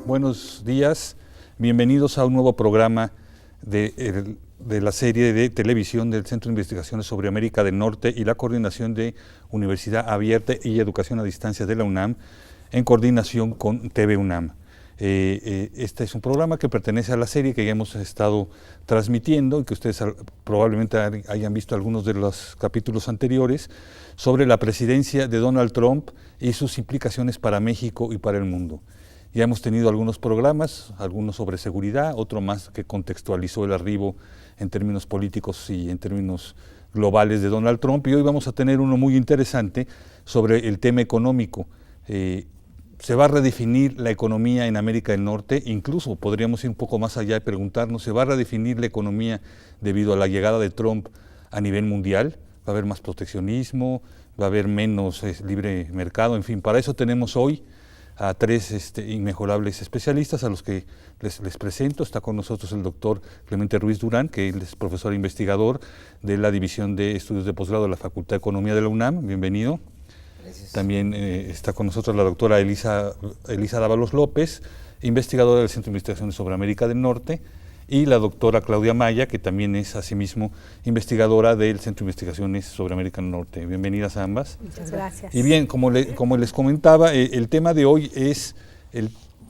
Buenos días, bienvenidos a un nuevo programa de la serie de televisión del Centro de Investigaciones sobre América del Norte y la coordinación de Universidad Abierta y Educación a Distancia de la UNAM, en coordinación con TV UNAM. Este es un programa que pertenece a la serie que ya hemos estado transmitiendo y que ustedes probablemente hayan visto algunos de los capítulos anteriores, sobre la presidencia de Donald Trump y sus implicaciones para México y para el mundo. Ya hemos tenido algunos programas, algunos sobre seguridad, otro más que contextualizó el arribo en términos políticos y en términos globales de Donald Trump, y hoy vamos a tener uno muy interesante sobre el tema económico. Se va a redefinir la economía en América del Norte, incluso podríamos ir un poco más allá y preguntarnos, ¿se va a redefinir la economía debido a la llegada de Trump a nivel mundial? ¿Va a haber más proteccionismo? ¿Va a haber menos libre mercado? En fin, para eso tenemos hoy a tres inmejorables especialistas a los que les presento. Está con nosotros el doctor Clemente Ruiz Durán, que él es profesor investigador de la División de Estudios de Posgrado de la Facultad de Economía de la UNAM. Bienvenido. Gracias. También está con nosotros la doctora Elisa Dávalos López, investigadora del Centro de Investigaciones sobre América del Norte, y la doctora Claudia Maya, que también es asimismo investigadora del Centro de Investigaciones sobre América del Norte. Bienvenidas a ambas. Muchas gracias. Y bien, como les comentaba, el tema de hoy es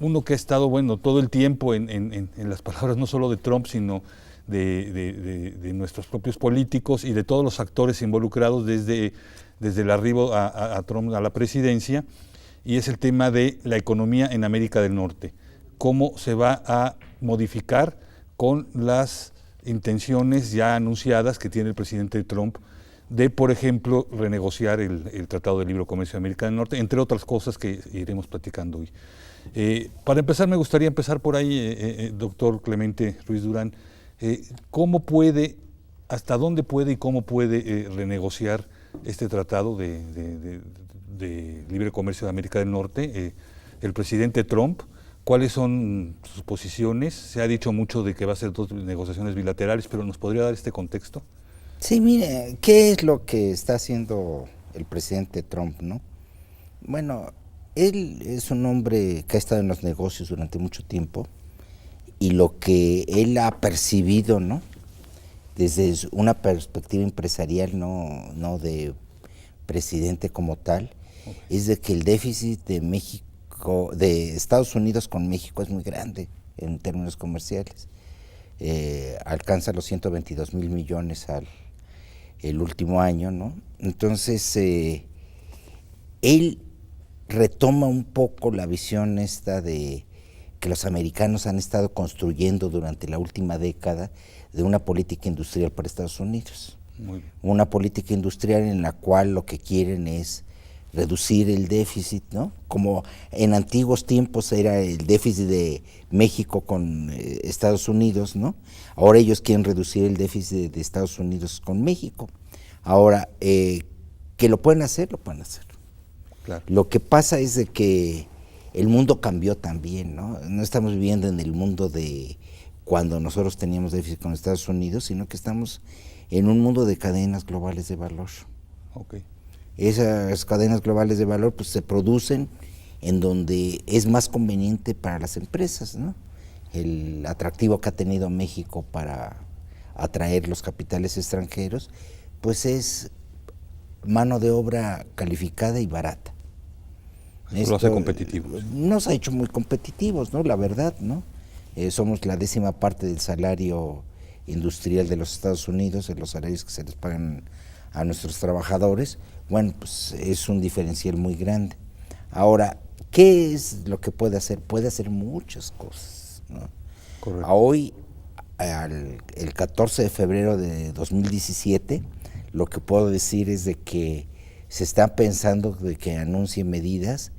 uno que ha estado, todo el tiempo en las palabras no solo de Trump, sino de nuestros propios políticos y de todos los actores involucrados desde el arribo a Trump a la presidencia, y es el tema de la economía en América del Norte. Cómo se va a modificar con las intenciones ya anunciadas que tiene el presidente Trump de, por ejemplo, renegociar el Tratado de Libre Comercio de América del Norte, entre otras cosas que iremos platicando hoy. Para empezar, me gustaría empezar por ahí, doctor Clemente Ruiz Durán. ¿Cómo puede, hasta dónde puede y cómo puede renegociar este Tratado de Libre Comercio de América del Norte el presidente Trump? ¿Cuáles son sus posiciones? Se ha dicho mucho de que va a ser 2 negociaciones bilaterales, pero ¿nos podría dar este contexto? Sí, mire, ¿qué es lo que está haciendo el presidente Trump, no? Bueno, él es un hombre que ha estado en los negocios durante mucho tiempo, y lo que él ha percibido, ¿no?, desde una perspectiva empresarial, no de presidente como tal, es de que el déficit de México, de Estados Unidos con México, es muy grande en términos comerciales. Alcanza los 122,000 millones el último año, ¿no? Entonces, él retoma un poco la visión esta de que los americanos han estado construyendo durante la última década de una política industrial para Estados Unidos. Una política industrial en la cual lo que quieren es reducir el déficit, ¿no? Como en antiguos tiempos era el déficit de México con Estados Unidos, ¿no? Ahora ellos quieren reducir el déficit de Estados Unidos con México. Ahora, que lo pueden hacer, lo pueden hacer. Claro. Lo que pasa es de que el mundo cambió también, ¿no? No estamos viviendo en el mundo de cuando nosotros teníamos déficit con Estados Unidos, sino que estamos en un mundo de cadenas globales de valor. Okay. Esas cadenas globales de valor pues se producen en donde es más conveniente para las empresas, ¿no? El atractivo que ha tenido México para atraer los capitales extranjeros, pues es mano de obra calificada y barata. Esto lo hace competitivos. Nos ha hecho muy competitivos, ¿no? La verdad, ¿no? Somos la 10ª parte del salario industrial de los Estados Unidos, de los salarios que se les pagan a nuestros trabajadores. Bueno, pues es un diferencial muy grande. Ahora, ¿qué es lo que puede hacer? Puede hacer muchas cosas, ¿no? Correcto. Hoy, el 14 de febrero de 2017, lo que puedo decir es de que se está pensando de que anuncie medidas,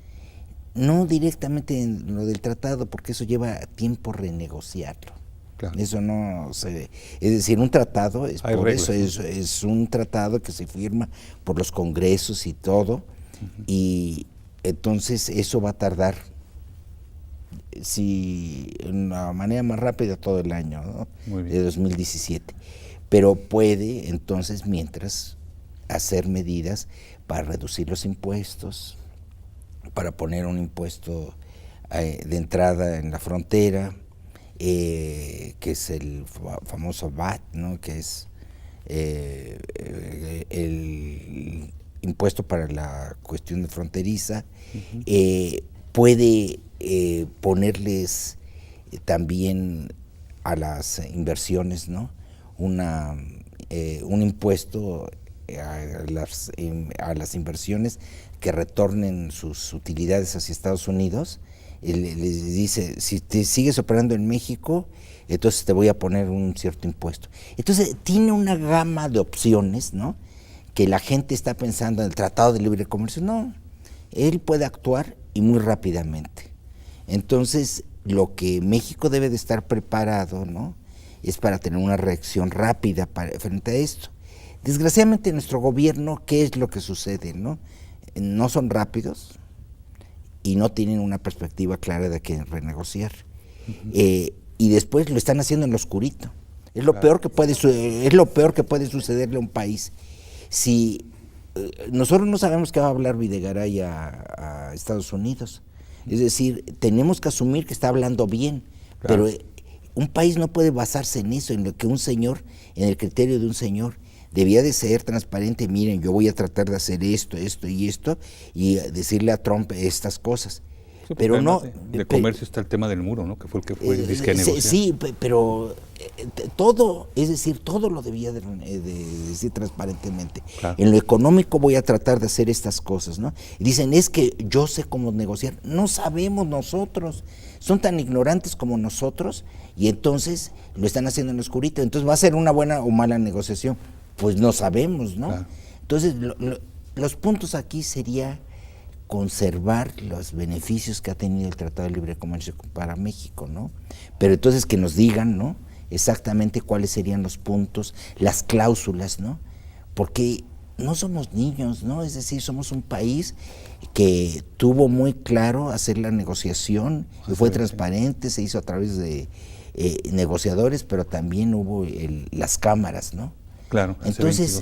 no directamente en lo del tratado, porque eso lleva tiempo renegociarlo. Claro. Eso no se... Es decir, un tratado, es un tratado que se firma por los congresos y todo, y entonces eso va a tardar, si de una manera más rápida, todo el año, ¿no?, de 2017. Pero puede entonces, mientras, hacer medidas para reducir los impuestos, para poner un impuesto de entrada en la frontera, que es el famoso VAT, ¿no? Que es el impuesto para la cuestión de fronteriza. Puede ponerles también a las inversiones, ¿no? Un impuesto a las inversiones que retornen sus utilidades hacia Estados Unidos. Les dice, si te sigues operando en México, entonces te voy a poner un cierto impuesto. Entonces tiene una gama de opciones, ¿no? Que la gente está pensando en el Tratado de Libre Comercio. No, él puede actuar y muy rápidamente. Entonces, lo que México debe de estar preparado, ¿no? Es para tener una reacción rápida frente a esto. Desgraciadamente nuestro gobierno, ¿qué es lo que sucede, no? No son rápidos y no tienen una perspectiva clara de qué renegociar. Y después lo están haciendo en lo oscurito. Es lo peor que puede sucederle a un país. Si nosotros no sabemos qué va a hablar Videgaray a Estados Unidos, es decir, tenemos que asumir que está hablando bien, pero un país no puede basarse en eso, en lo que un señor, en el criterio de un señor. Debía de ser transparente. Miren, yo voy a tratar de hacer esto y decirle a Trump estas cosas. Sí, pero no de comercio está el tema del muro, ¿no? Que fue el que fue disque a negociar. Sí, pero todo, es decir, todo lo debía de decir transparentemente. Claro. En lo económico voy a tratar de hacer estas cosas, ¿no? Y dicen, es que yo sé cómo negociar. No sabemos nosotros. Son tan ignorantes como nosotros y entonces lo están haciendo en lo oscurito. Entonces, ¿va a ser una buena o mala negociación? Pues no sabemos, ¿no? Claro. Entonces, los puntos aquí sería conservar los beneficios que ha tenido el Tratado de Libre Comercio para México, ¿no? Pero entonces que nos digan, ¿no? Exactamente cuáles serían los puntos, las cláusulas, ¿no? Porque no somos niños, ¿no? Es decir, somos un país que tuvo muy claro hacer la negociación y fue transparente, se hizo a través de negociadores, pero también hubo las cámaras, ¿no? Claro. Entonces,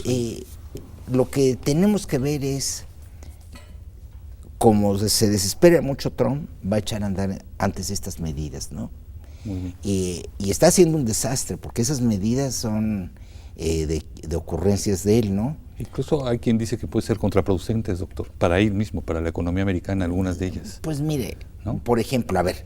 lo que tenemos que ver es, como se desespera mucho Trump, va a echar a andar antes estas medidas, ¿no? Muy bien. Y está haciendo un desastre, porque esas medidas son de ocurrencias de él, ¿no? Incluso hay quien dice que puede ser contraproducentes, doctor, para él mismo, para la economía americana, algunas de ellas. Pues mire, ¿no? Por ejemplo, a ver,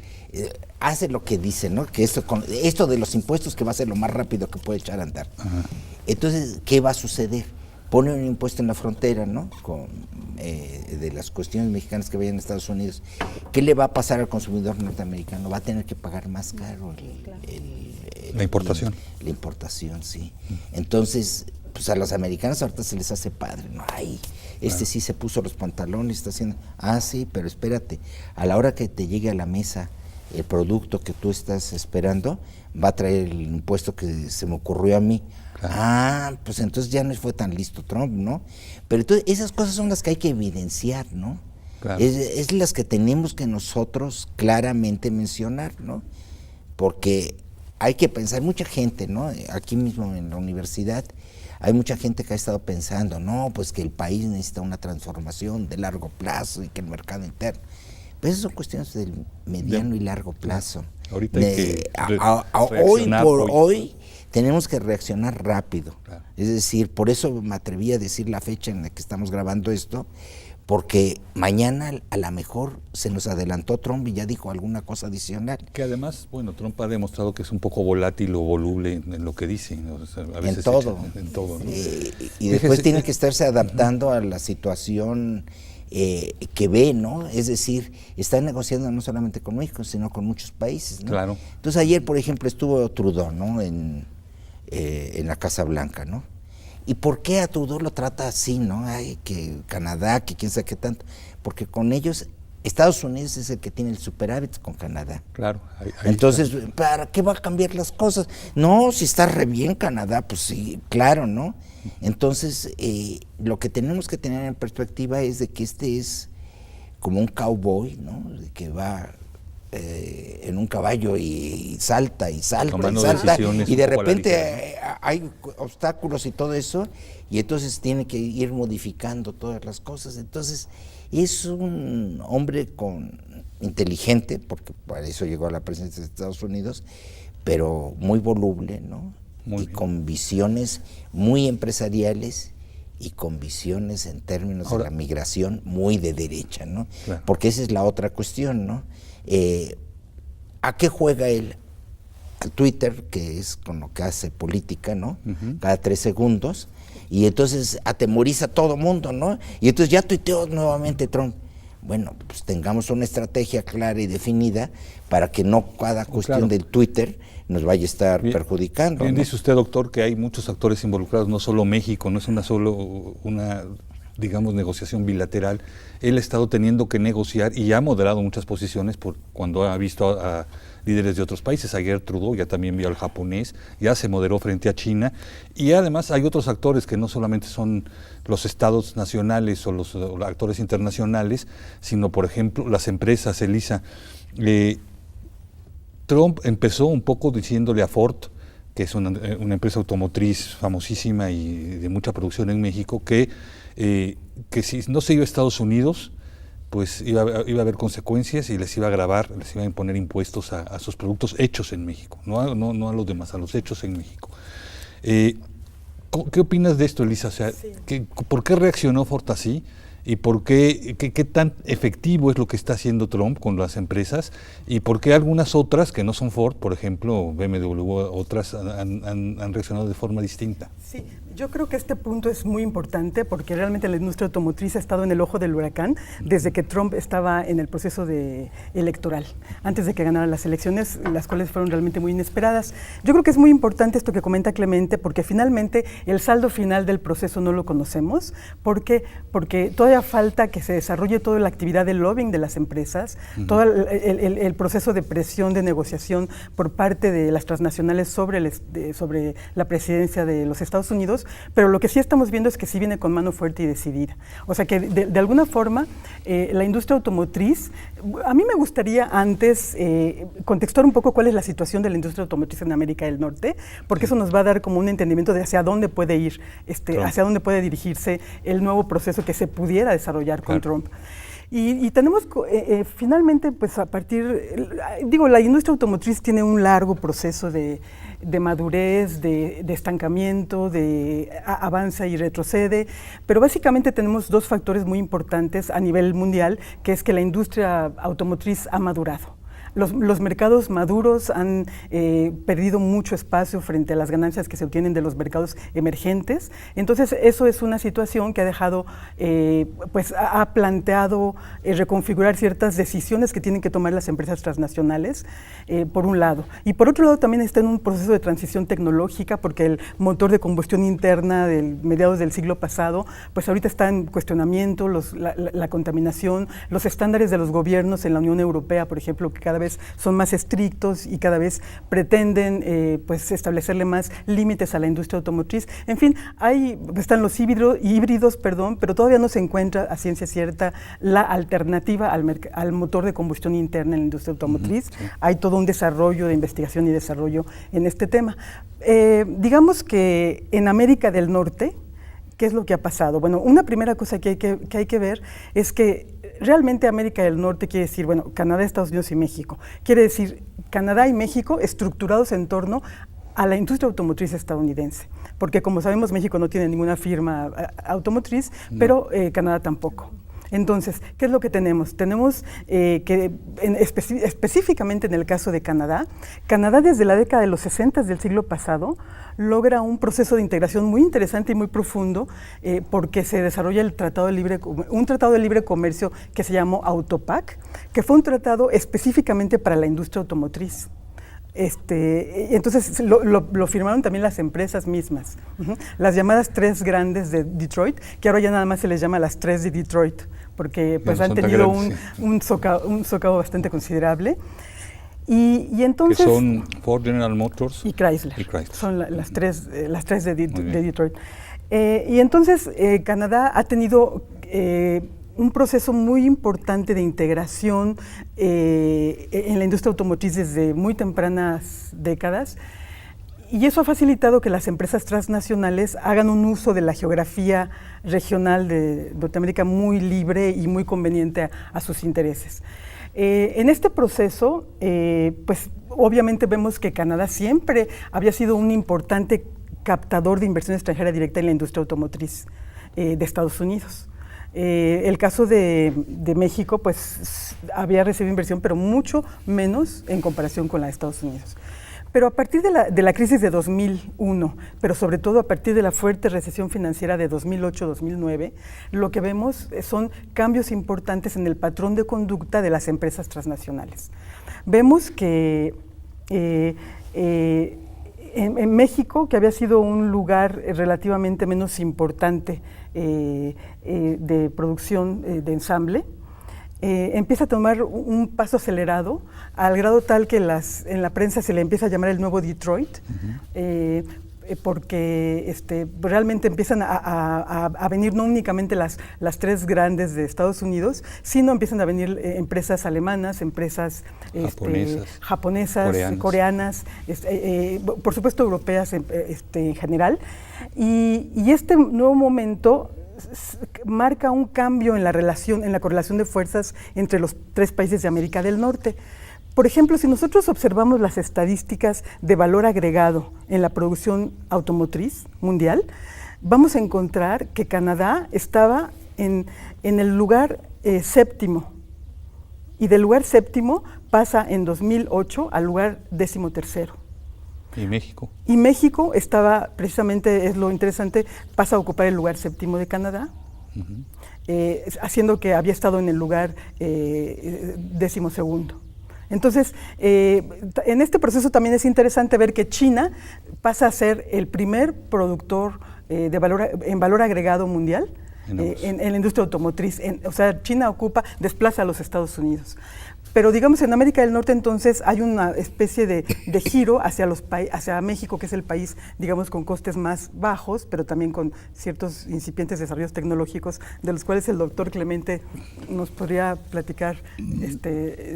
hace lo que dice, ¿no? Que esto de los impuestos que va a ser lo más rápido que puede echar a andar. Ajá. Entonces, ¿qué va a suceder? Pone un impuesto en la frontera, ¿no? De las cuestiones mexicanas que vayan a Estados Unidos. ¿Qué le va a pasar al consumidor norteamericano? Va a tener que pagar más caro la importación. La importación, sí. Entonces, pues a los americanos ahorita se les hace padre, ¿no? Ay, sí se puso los pantalones, está haciendo... Ah, sí, pero espérate, a la hora que te llegue a la mesa el producto que tú estás esperando, va a traer el impuesto que se me ocurrió a mí. Claro. Ah, pues entonces ya no fue tan listo Trump, ¿no? Pero entonces esas cosas son las que hay que evidenciar, ¿no? Claro. Es las que tenemos que nosotros claramente mencionar, ¿no? Porque hay que pensar, mucha gente, ¿no? Aquí mismo en la universidad hay mucha gente que ha estado pensando, no, pues que el país necesita una transformación de largo plazo y que el mercado interno. Pero esas son cuestiones del mediano y largo plazo. Ahorita hay que hoy tenemos que reaccionar rápido. Claro. Es decir, por eso me atreví a decir la fecha en la que estamos grabando esto, porque mañana a lo mejor se nos adelantó Trump y ya dijo alguna cosa adicional. Que además, bueno, Trump ha demostrado que es un poco volátil o voluble en lo que dice, ¿no? O sea, a veces en todo, ¿no? Y después tiene que estarse adaptando a la situación que ve, ¿no? Es decir, está negociando no solamente con México, sino con muchos países, ¿no? Claro. Entonces ayer, por ejemplo, estuvo Trudeau, ¿no? En la Casa Blanca, ¿no? ¿Y por qué a Trudeau lo trata así, no? Ay, que Canadá, que quién sabe qué tanto. Porque con ellos, Estados Unidos es el que tiene el superávit con Canadá. Claro. Ahí entonces, está. ¿Para qué va a cambiar las cosas? No, si está re bien Canadá, pues sí, claro, ¿no? Entonces, lo que tenemos que tener en perspectiva es de que este es como un cowboy, ¿no? Que va en un caballo y salta y salta y salta y de repente hay obstáculos y todo eso y entonces tiene que ir modificando todas las cosas. Entonces es un hombre con inteligente, porque para eso llegó a la presidencia de Estados Unidos, pero muy voluble, ¿no? Muy y bien. con visiones muy empresariales y con visiones en términos Ahora, de la migración muy de derecha, ¿no? Claro. Porque esa es la otra cuestión, ¿no? ¿A qué juega él? Al Twitter, que es con lo que hace política, ¿no? Cada 3 segundos, y entonces atemoriza a todo mundo, ¿no? Y entonces ya tuiteó nuevamente Trump. Bueno, pues tengamos una estrategia clara y definida para que no cada cuestión Claro. del Twitter nos vaya a estar Bien, perjudicando. Bien ¿no? dice usted, doctor, que hay muchos actores involucrados, no solo México, no es una digamos, negociación bilateral. Él ha estado teniendo que negociar y ha moderado muchas posiciones cuando ha visto a líderes de otros países. Ayer Trudeau ya también vio al japonés, ya se moderó frente a China, y además hay otros actores que no solamente son los estados nacionales o los actores internacionales, sino, por ejemplo, las empresas. Elisa, Trump empezó un poco diciéndole a Ford, que es una empresa automotriz famosísima y de mucha producción en México, que si no se iba a Estados Unidos, pues iba a haber consecuencias y les iba a gravar, les iba a imponer impuestos a sus productos hechos en México, no a los demás, a los hechos en México. ¿Qué opinas de esto, Elisa? O sea, Sí. ¿por qué reaccionó Ford así? ¿Y por qué tan efectivo es lo que está haciendo Trump con las empresas? ¿Y por qué algunas otras, que no son Ford, por ejemplo, BMW, otras han reaccionado de forma distinta? Sí, yo creo que este punto es muy importante porque realmente la industria automotriz ha estado en el ojo del huracán desde que Trump estaba en el proceso electoral, antes de que ganara las elecciones, las cuales fueron realmente muy inesperadas. Yo creo que es muy importante esto que comenta Clemente, porque finalmente el saldo final del proceso no lo conocemos. ¿Por qué? Porque todavía falta que se desarrolle toda la actividad de lobbying de las empresas, todo el proceso de presión, de negociación por parte de las transnacionales sobre la presidencia de los Estados Unidos, pero lo que sí estamos viendo es que sí viene con mano fuerte y decidida. O sea que de alguna forma la industria automotriz, a mí me gustaría antes contextuar un poco cuál es la situación de la industria automotriz en América del Norte, porque eso nos va a dar como un entendimiento de hacia dónde puede ir, Claro. hacia dónde puede dirigirse el nuevo proceso que se pudiera desarrollar con Claro. Trump. Y tenemos finalmente, pues a la industria automotriz tiene un largo proceso de madurez, de estancamiento, avanza y retrocede, pero básicamente tenemos 2 factores muy importantes a nivel mundial, que es que la industria automotriz ha madurado. Los mercados maduros han perdido mucho espacio frente a las ganancias que se obtienen de los mercados emergentes. Entonces, eso es una situación que ha dejado, ha planteado reconfigurar ciertas decisiones que tienen que tomar las empresas transnacionales, por un lado. Y por otro lado, también está en un proceso de transición tecnológica, porque el motor de combustión interna de mediados del siglo pasado, pues ahorita está en cuestionamiento, la contaminación, los estándares de los gobiernos en la Unión Europea, por ejemplo, que cada vez son más estrictos y cada vez pretenden establecerle más límites a la industria automotriz. En fin, están los híbridos, pero todavía no se encuentra a ciencia cierta la alternativa al motor de combustión interna en la industria automotriz. Sí. Hay todo un desarrollo de investigación y desarrollo en este tema. Digamos que en América del Norte, ¿qué es lo que ha pasado? Bueno, una primera cosa que hay que ver es que realmente América del Norte quiere decir, bueno, Canadá, Estados Unidos y México. Quiere decir Canadá y México estructurados en torno a la industria automotriz estadounidense. Porque como sabemos, México no tiene ninguna firma automotriz, no. Pero Canadá tampoco. Entonces, ¿qué es lo que tenemos? Tenemos que, específicamente en el caso de Canadá, Canadá desde la década de los 60 del siglo pasado logra un proceso de integración muy interesante y muy profundo porque se desarrolla un tratado de libre comercio que se llamó Autopac, que fue un tratado específicamente para la industria automotriz. Entonces lo firmaron también las empresas mismas, las llamadas 3 grandes de Detroit, que ahora ya nada más se les llama las 3 de Detroit, porque pues han tenido un socavo bastante considerable. Y entonces, que son Ford, General Motors y Chrysler. Son las tres de Detroit. Y entonces Canadá ha tenido un proceso muy importante de integración en la industria automotriz desde muy tempranas décadas, y eso ha facilitado que las empresas transnacionales hagan un uso de la geografía regional de Norteamérica muy libre y muy conveniente a sus intereses. En este proceso, pues obviamente vemos que Canadá siempre había sido un importante captador de inversión extranjera directa en la industria automotriz de Estados Unidos. El caso de México, pues había recibido inversión, pero mucho menos en comparación con la de Estados Unidos. Pero a partir de la crisis de 2001, pero sobre todo a partir de la fuerte recesión financiera de 2008-2009, lo que vemos son cambios importantes en el patrón de conducta de las empresas transnacionales. Vemos que en México, que había sido un lugar relativamente menos importante de producción de ensamble, empieza a tomar un paso acelerado al grado tal que en la prensa se le empieza a llamar el nuevo Detroit, porque realmente empiezan a venir no únicamente las tres grandes de Estados Unidos, sino empiezan a venir empresas alemanas, empresas japonesas, coreanas, por supuesto europeas en general, y este nuevo momento marca un cambio en la correlación de fuerzas entre los tres países de América del Norte. Por ejemplo, si nosotros observamos las estadísticas de valor agregado en la producción automotriz mundial, vamos a encontrar que Canadá estaba en el lugar séptimo, y del lugar séptimo pasa en 2008 al lugar 13º. ¿Y México? Y México estaba, precisamente, es lo interesante, pasa a ocupar el lugar séptimo de Canadá, haciendo que había estado en el lugar 12º. Entonces, en este proceso también es interesante ver que China pasa a ser el primer productor en valor agregado mundial en la industria automotriz. O sea, China desplaza a los Estados Unidos. Pero digamos en América del Norte entonces hay una especie de giro hacia México, que es el país, digamos, con costes más bajos, pero también con ciertos incipientes desarrollos tecnológicos, de los cuales el doctor Clemente nos podría platicar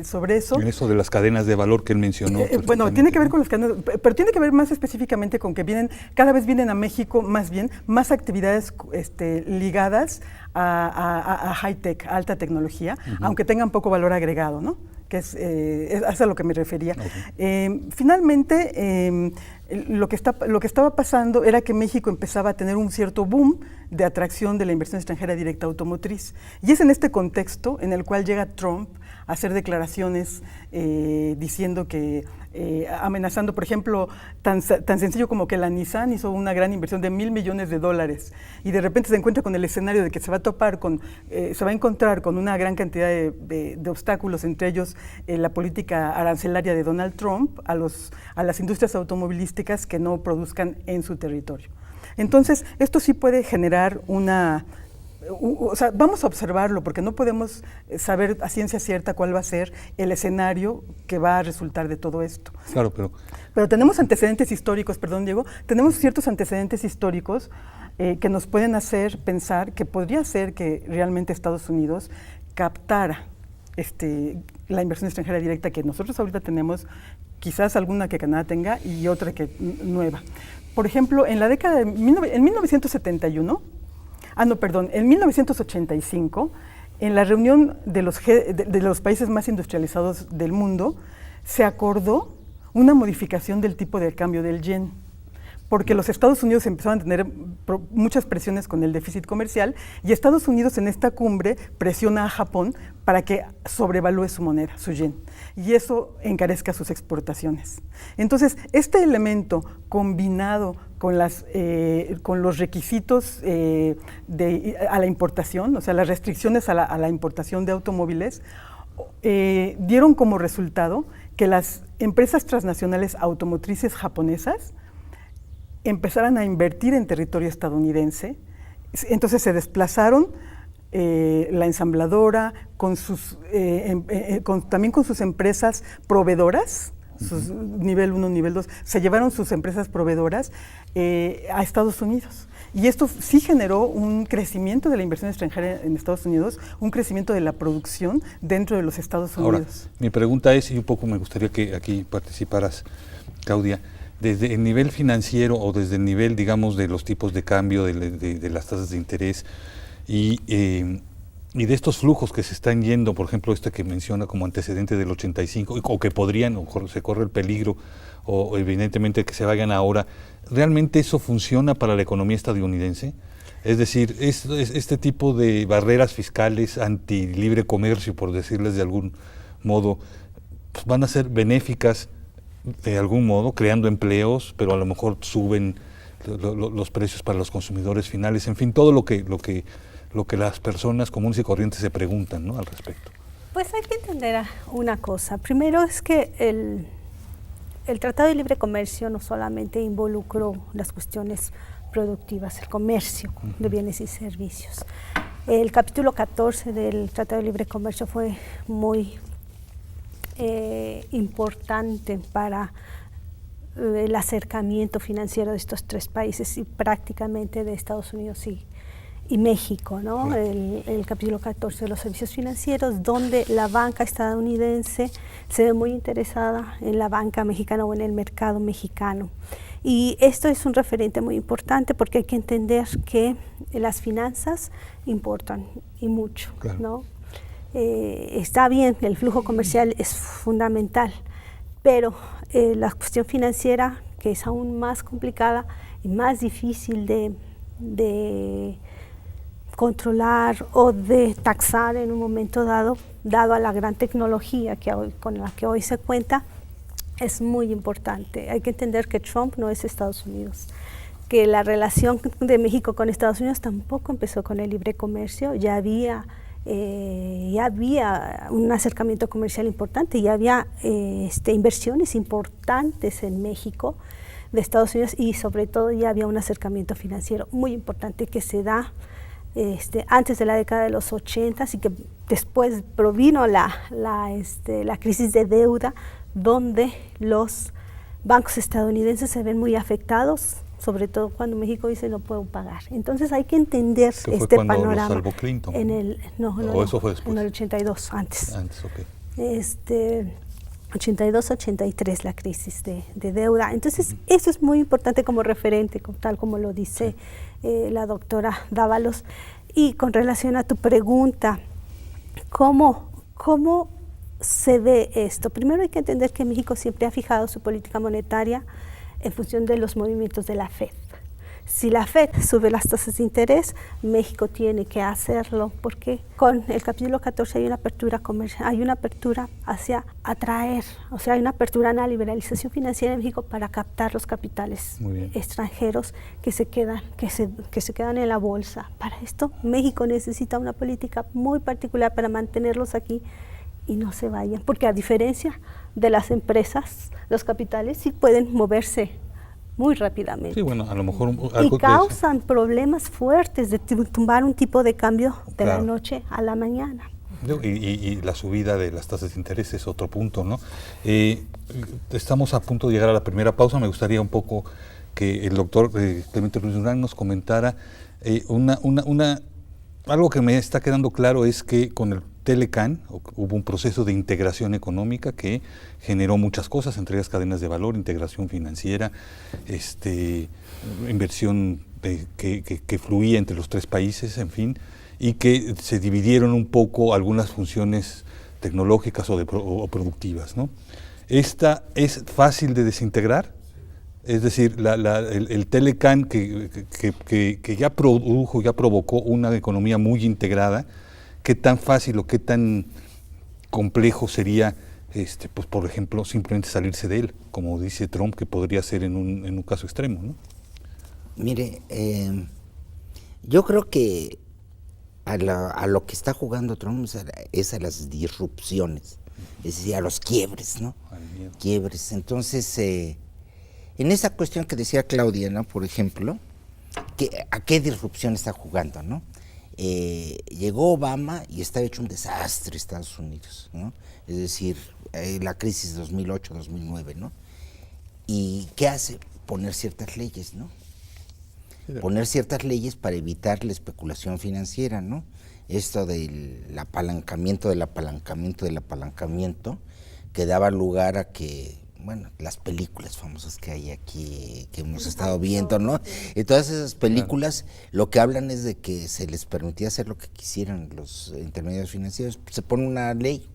sobre eso. En eso de las cadenas de valor que él mencionó. Bueno, tiene que ver con las cadenas, pero tiene que ver más específicamente con que cada vez vienen a México más actividades ligadas a high-tech, a alta tecnología, aunque tengan poco valor agregado, ¿no? Que es a lo que me refería. Okay. Finalmente, lo que estaba pasando era que México empezaba a tener un cierto boom de atracción de la inversión extranjera directa automotriz. Y es en este contexto en el cual llega Trump a hacer declaraciones diciendo que, amenazando, por ejemplo, tan sencillo como que la Nissan hizo una gran inversión de $1,000 millones, y de repente se encuentra con el escenario de que se va a encontrar con una gran cantidad de obstáculos, entre ellos la política arancelaria de Donald Trump a las industrias automovilísticas que no produzcan en su territorio. Entonces, esto sí puede generar o sea, vamos a observarlo porque no podemos saber a ciencia cierta cuál va a ser el escenario que va a resultar de todo esto. Claro, pero tenemos antecedentes históricos, perdón, Diego, tenemos ciertos antecedentes históricos que nos pueden hacer pensar que podría ser que realmente Estados Unidos captara la inversión extranjera directa que nosotros ahorita tenemos, quizás alguna que Canadá tenga y otra que nueva. Por ejemplo, en la década en 1971, en 1985, en la reunión de los países más industrializados del mundo, se acordó una modificación del tipo de cambio del yen, porque los Estados Unidos empezaron a tener muchas presiones con el déficit comercial, y Estados Unidos en esta cumbre presiona a Japón para que sobrevalúe su moneda, su yen, y eso encarezca sus exportaciones. Entonces, este elemento combinado con los requisitos a la importación, o sea, las restricciones a la importación de automóviles, dieron como resultado que las empresas transnacionales automotrices japonesas empezaran a invertir en territorio estadounidense. Entonces se desplazaron la ensambladora también con sus empresas proveedoras, sus nivel 1, nivel 2, se llevaron sus empresas proveedoras a Estados Unidos. Y esto sí generó un crecimiento de la inversión extranjera en Estados Unidos, un crecimiento de la producción dentro de los Estados Unidos. Ahora, mi pregunta es, y un poco me gustaría que aquí participaras, Claudia, desde el nivel financiero o desde el nivel, digamos, de los tipos de cambio, de las tasas de interés y y de estos flujos que se están yendo, por ejemplo, este que menciona como antecedente del 85, o que podrían, o se corre el peligro, o evidentemente que se vayan ahora, ¿realmente eso funciona para la economía estadounidense? Es decir, este tipo de barreras fiscales anti-libre comercio, por decirles de algún modo, pues van a ser benéficas de algún modo, creando empleos, pero a lo mejor suben los precios para los consumidores finales, en fin, todo lo que las personas comunes y corrientes se preguntan, ¿no?, al respecto. Pues hay que entender una cosa. Primero es que el Tratado de Libre Comercio no solamente involucró las cuestiones productivas, el comercio de bienes y servicios. El capítulo 14 del Tratado de Libre Comercio fue muy importante para el acercamiento financiero de estos tres países y prácticamente de Estados Unidos y México, ¿no? El capítulo 14 de los servicios financieros, donde la banca estadounidense se ve muy interesada en la banca mexicana o en el mercado mexicano. Y esto es un referente muy importante porque hay que entender que las finanzas importan y mucho, claro, ¿no? Está bien, el flujo comercial es fundamental, pero la cuestión financiera, que es aún más complicada y más difícil de controlar o de taxar en un momento dado a la gran tecnología con la que hoy se cuenta, es muy importante. Hay que entender que Trump no es Estados Unidos, que la relación de México con Estados Unidos tampoco empezó con el libre comercio, ya había un acercamiento comercial importante, ya había inversiones importantes en México de Estados Unidos y sobre todo ya había un acercamiento financiero muy importante que se da antes de la década de los 80 y que después provino la crisis de deuda, donde los bancos estadounidenses se ven muy afectados, sobre todo cuando México dice no puedo pagar. Entonces hay que entender este panorama. Lo salvó Clinton. Eso fue después. En el 82, antes. Antes, ok. 82-83 la crisis de deuda. Entonces eso es muy importante como referente, tal como lo dice la doctora Dávalos. Y con relación a tu pregunta, ¿cómo se ve esto? Primero hay que entender que México siempre ha fijado su política monetaria en función de los movimientos de la FED. Si la FED sube las tasas de interés, México tiene que hacerlo, porque con el capítulo 14 hay una apertura comercial, hay una apertura hacia atraer, o sea, hay una apertura en la liberalización financiera en México para captar los capitales extranjeros que se quedan en la bolsa. Para esto, México necesita una política muy particular para mantenerlos aquí y no se vayan, porque a diferencia de las empresas, los capitales sí pueden moverse muy rápidamente. Sí, bueno, a lo mejor y causan problemas fuertes de tumbar un tipo de cambio de la noche a la mañana. Y la subida de las tasas de interés es otro punto, ¿no? Estamos a punto de llegar a la primera pausa. Me gustaría un poco que el doctor Clemente Ruiz Durán nos comentara algo que me está quedando claro es que con el Telecán hubo un proceso de integración económica que generó muchas cosas, entre ellas cadenas de valor, integración financiera, inversión que fluía entre los tres países, en fin, y que se dividieron un poco algunas funciones tecnológicas o productivas, ¿no? ¿Esta es fácil de desintegrar? Es decir, el Telecán que ya produjo, ya provocó una economía muy integrada, ¿qué tan fácil o qué tan complejo sería, pues por ejemplo, simplemente salirse de él, como dice Trump, que podría ser en un caso extremo, ¿no? Mire, yo creo que a lo que está jugando Trump es a las disrupciones, es decir, a los quiebres, ¿no? Quiebres. Entonces, en esa cuestión que decía Claudia, ¿no? Por ejemplo, ¿a qué disrupción está jugando, no? Llegó Obama y estaba hecho un desastre Estados Unidos, ¿no? Es decir, la crisis 2008-2009, ¿no? ¿Y qué hace? Poner ciertas leyes, ¿no? Poner ciertas leyes para evitar la especulación financiera, ¿no? Esto del apalancamiento, que daba lugar a que bueno, las películas famosas que hay aquí, que hemos estado viendo, ¿no? Y todas esas películas lo que hablan es de que se les permitía hacer lo que quisieran los intermediarios financieros. Se pone una ley.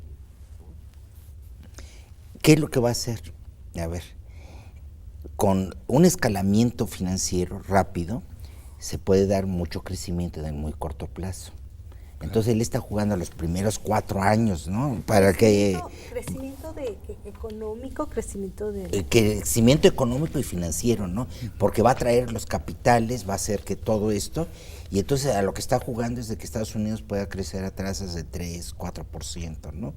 ¿Qué es lo que va a hacer? A ver, con un escalamiento financiero rápido se puede dar mucho crecimiento en el muy corto plazo. Entonces él está jugando los primeros 4 años, ¿no? Para que... Crecimiento económico, crecimiento económico y financiero, ¿no? Porque va a traer los capitales, va a hacer que todo esto, y entonces a lo que está jugando es de que Estados Unidos pueda crecer a tasas de 3, 4%, ¿no?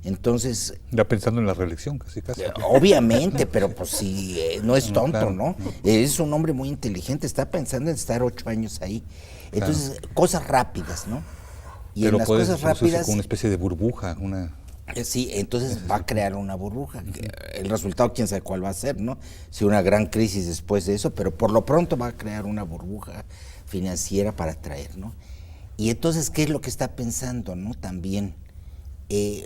Entonces... Ya pensando en la reelección, casi. Obviamente, pero pues sí, no es tonto, claro. ¿no? Es un hombre muy inteligente, está pensando en estar 8 años ahí. Entonces, cosas rápidas, ¿no? Y pero en las cosas rápidas... con una especie de burbuja, Sí, entonces va a crear una burbuja. El resultado, quién sabe cuál va a ser, ¿no? Si una gran crisis después de eso, pero por lo pronto va a crear una burbuja financiera para atraer, ¿no? Y entonces, ¿qué es lo que está pensando, no? También,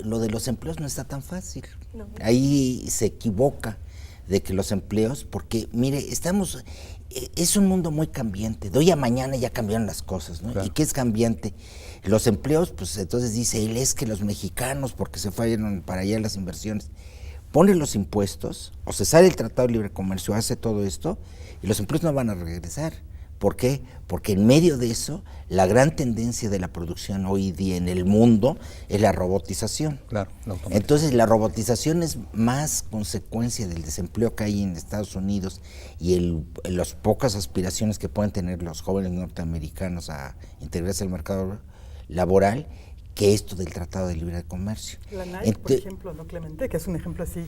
lo de los empleos no está tan fácil. No. Ahí se equivoca de que los empleos, porque, mire, es un mundo muy cambiante. De hoy a mañana ya cambiaron las cosas, ¿no? Claro. ¿Y qué es cambiante? Los empleos, pues entonces dice él, es que los mexicanos, porque se fueron para allá las inversiones, pone los impuestos, o se sale el Tratado de Libre Comercio, hace todo esto, y los empleos no van a regresar. ¿Por qué? Porque en medio de eso, la gran tendencia de la producción hoy día en el mundo es la robotización. Claro, entonces la robotización es más consecuencia del desempleo que hay en Estados Unidos y las pocas aspiraciones que pueden tener los jóvenes norteamericanos a integrarse al mercado laboral, que esto del Tratado de Libre Comercio. La Nike, por ejemplo, ¿no, Clemente? Que es un ejemplo así,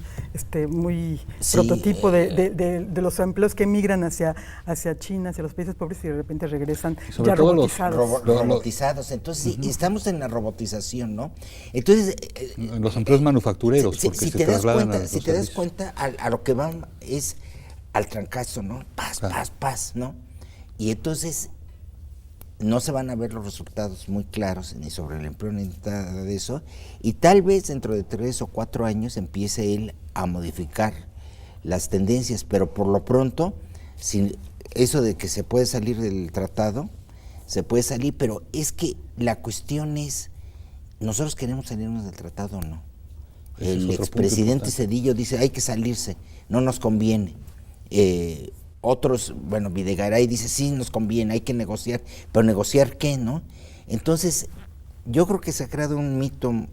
muy prototipo de los empleos que emigran hacia China, hacia los países pobres y de repente regresan ya robotizados. Robotizados. Entonces, sí, estamos en la robotización, ¿no? Entonces... los empleos manufactureros, porque si te das cuenta, a lo que van es al trancazo, ¿no? Paz, ¿no? Y entonces... no se van a ver los resultados muy claros ni sobre el empleo ni nada de eso, y tal vez dentro de 3 o 4 años empiece él a modificar las tendencias, pero por lo pronto, sin eso de que se puede salir del tratado, se puede salir, pero es que la cuestión es, ¿nosotros queremos salirnos del tratado o no? El expresidente Zedillo dice, hay que salirse, no nos conviene. Otros, bueno, Videgaray dice, sí, nos conviene, hay que negociar, pero ¿negociar qué, no? Entonces, yo creo que se ha creado un mito en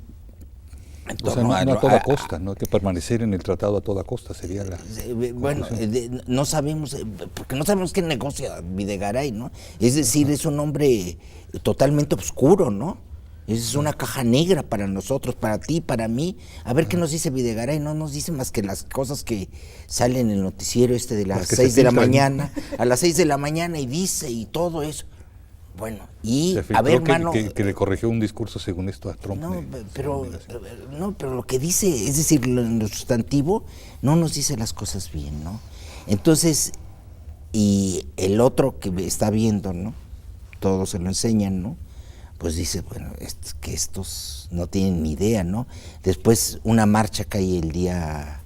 torno no a toda costa, no hay que permanecer en el tratado a toda costa, sería la... Bueno, no sabemos, porque no sabemos qué negocia Videgaray, ¿no? Es decir, es un hombre totalmente oscuro, ¿no? Es una caja negra para nosotros, para ti, para mí. A ver qué nos dice Videgaray, no nos dice más que las cosas que salen en el noticiero de las 6 de la mañana, a las 6 de la mañana y dice y todo eso. Bueno, y a ver, mano... Que le corrigió un discurso según esto a Trump. Pero lo que dice, es decir, en lo sustantivo, no nos dice las cosas bien, ¿no? Entonces, y el otro que está viendo, ¿no? Todos se lo enseñan, ¿no? Pues dice, bueno, que estos no tienen ni idea, ¿no? Después una marcha que hay el día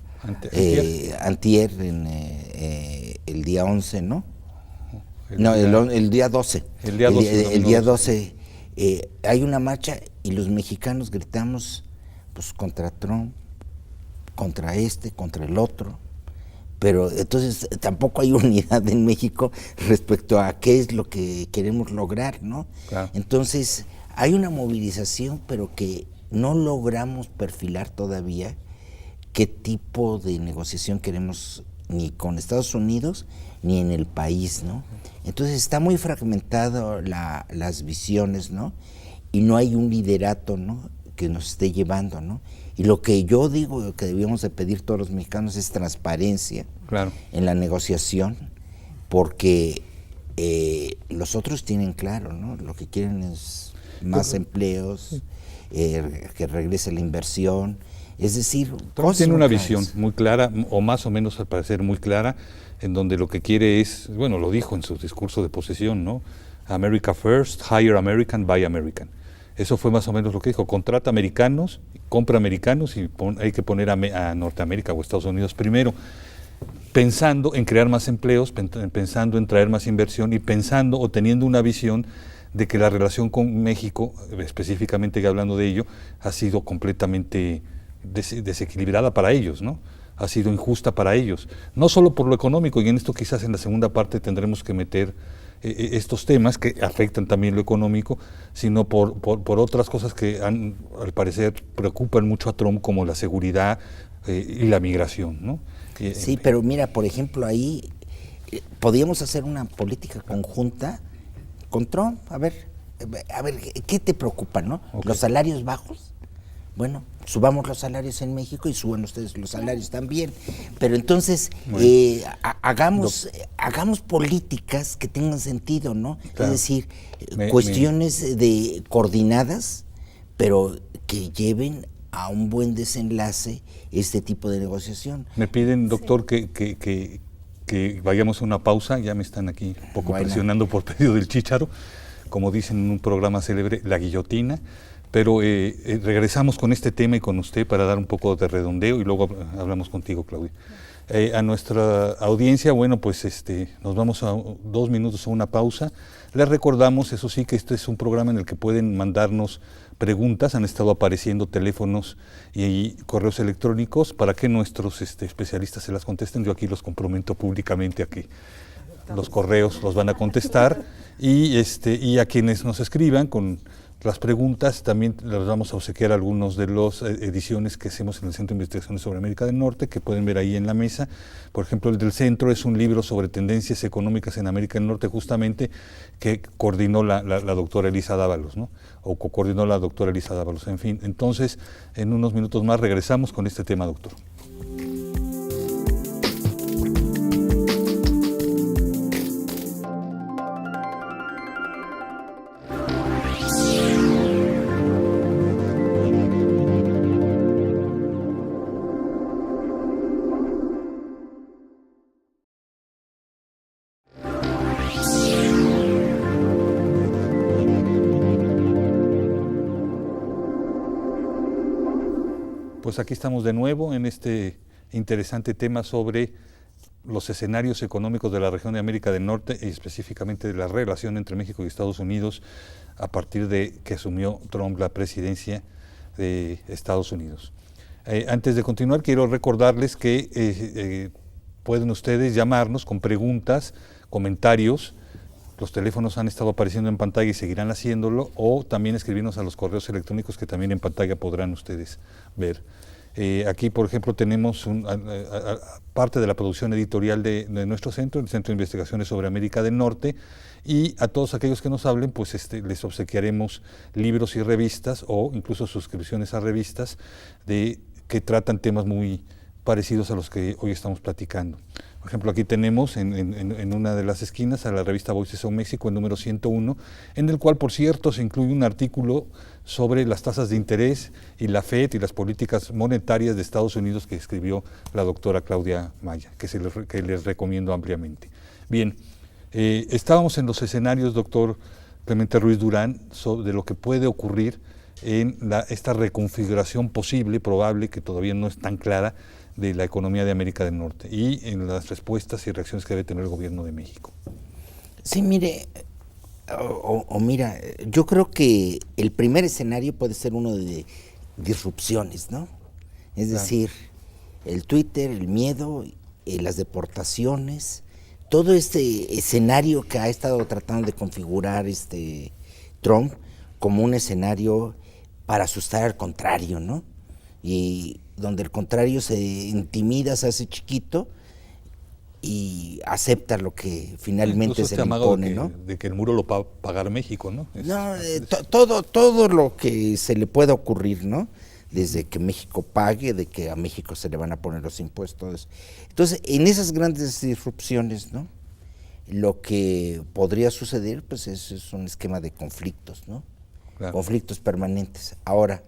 antier, el día 11, ¿no? El día 12. El día 12 hay una marcha y los mexicanos gritamos pues contra Trump, contra contra el otro. Pero entonces tampoco hay unidad en México respecto a qué es lo que queremos lograr, ¿no? Claro. Entonces hay una movilización, pero que no logramos perfilar todavía qué tipo de negociación queremos ni con Estados Unidos ni en el país, ¿no? Entonces está muy fragmentado las visiones, ¿no? Y no hay un liderato, ¿no?, que nos esté llevando, ¿no? Y lo que yo digo que debíamos de pedir todos los mexicanos es transparencia, claro, en la negociación, porque los otros tienen claro, ¿no? Lo que quieren es más empleos, que regrese la inversión, es decir... Trump tiene una visión muy clara, o más o menos al parecer muy clara, en donde lo que quiere es, bueno, lo dijo en su discurso de posesión, ¿no? America first, hire American, buy American. Eso fue más o menos lo que dijo: contrata americanos, compra americanos y hay que poner a Norteamérica o Estados Unidos primero, pensando en crear más empleos, pensando en traer más inversión y pensando o teniendo una visión de que la relación con México, específicamente hablando de ello, ha sido completamente desequilibrada para ellos, ¿no? Ha sido injusta para ellos, no solo por lo económico, y en esto quizás en la segunda parte tendremos que meter estos temas que afectan también lo económico, sino por otras cosas que al parecer preocupan mucho a Trump, como la seguridad y la migración, ¿no? Sí, pero mira, por ejemplo, ahí podríamos hacer una política conjunta con Trump. A ver, ¿qué te preocupa, no? Okay. ¿Los salarios bajos? Bueno, subamos los salarios en México y suban ustedes los salarios también. Pero entonces hagamos políticas que tengan sentido, ¿no? Claro. Es decir, cuestiones coordinadas, pero que lleven a un buen desenlace este tipo de negociación. Me piden, doctor, que vayamos a una pausa. Ya me están aquí un poco presionando por pedido del chícharo, como dicen en un programa célebre, la guillotina. Pero regresamos con este tema y con usted para dar un poco de redondeo y luego hablamos contigo, Claudia. A nuestra audiencia, bueno, pues nos vamos a 2 minutos a una pausa. Les recordamos, eso sí, que este es un programa en el que pueden mandarnos preguntas. Han estado apareciendo teléfonos y correos electrónicos para que nuestros especialistas se las contesten. Yo aquí los comprometo públicamente a que los correos los van a contestar y a quienes nos escriban con las preguntas también les vamos a obsequiar algunos de las ediciones que hacemos en el Centro de Investigaciones sobre América del Norte, que pueden ver ahí en la mesa. Por ejemplo, el del centro es un libro sobre tendencias económicas en América del Norte, justamente, que coordinó la doctora Elisa Dávalos, ¿no? O coordinó la doctora Elisa Dávalos. En fin, entonces, en unos minutos más regresamos con este tema, doctor. Pues aquí estamos de nuevo en este interesante tema sobre los escenarios económicos de la región de América del Norte y específicamente de la relación entre México y Estados Unidos a partir de que asumió Trump la presidencia de Estados Unidos. Antes de continuar, quiero recordarles que pueden ustedes llamarnos con preguntas, comentarios. Los teléfonos han estado apareciendo en pantalla y seguirán haciéndolo, o también escribirnos a los correos electrónicos que también en pantalla podrán ustedes ver. Aquí, por ejemplo, tenemos parte de la producción editorial de nuestro centro, el Centro de Investigaciones sobre América del Norte, y a todos aquellos que nos hablen, pues les obsequiaremos libros y revistas, o incluso suscripciones a revistas que tratan temas muy parecidos a los que hoy estamos platicando. Por ejemplo, aquí tenemos en una de las esquinas a la revista Voices of Mexico, el número 101, en el cual, por cierto, se incluye un artículo sobre las tasas de interés y la FED y las políticas monetarias de Estados Unidos que escribió la doctora Claudia Maya, que les recomiendo ampliamente. Bien, estábamos en los escenarios, doctor Clemente Ruiz Durán, de lo que puede ocurrir en esta reconfiguración posible, probable, que todavía no es tan clara, de la economía de América del Norte y en las respuestas y reacciones que debe tener el gobierno de México. Sí, mire, mira, yo creo que el primer escenario puede ser uno de disrupciones, ¿no? Es decir, el Twitter, el miedo, las deportaciones, todo este escenario que ha estado tratando de configurar Trump como un escenario para asustar al contrario, ¿no? Y donde el contrario se intimida, se hace chiquito y acepta lo que finalmente se le impone, ¿no? De que el muro lo va a pagar México, ¿no? Todo lo que se le pueda ocurrir, ¿no? Desde que México pague, de que a México se le van a poner los impuestos. Entonces, en esas grandes disrupciones, ¿no? Lo que podría suceder, pues es un esquema de conflictos, ¿no? Claro. Conflictos permanentes. Ahora,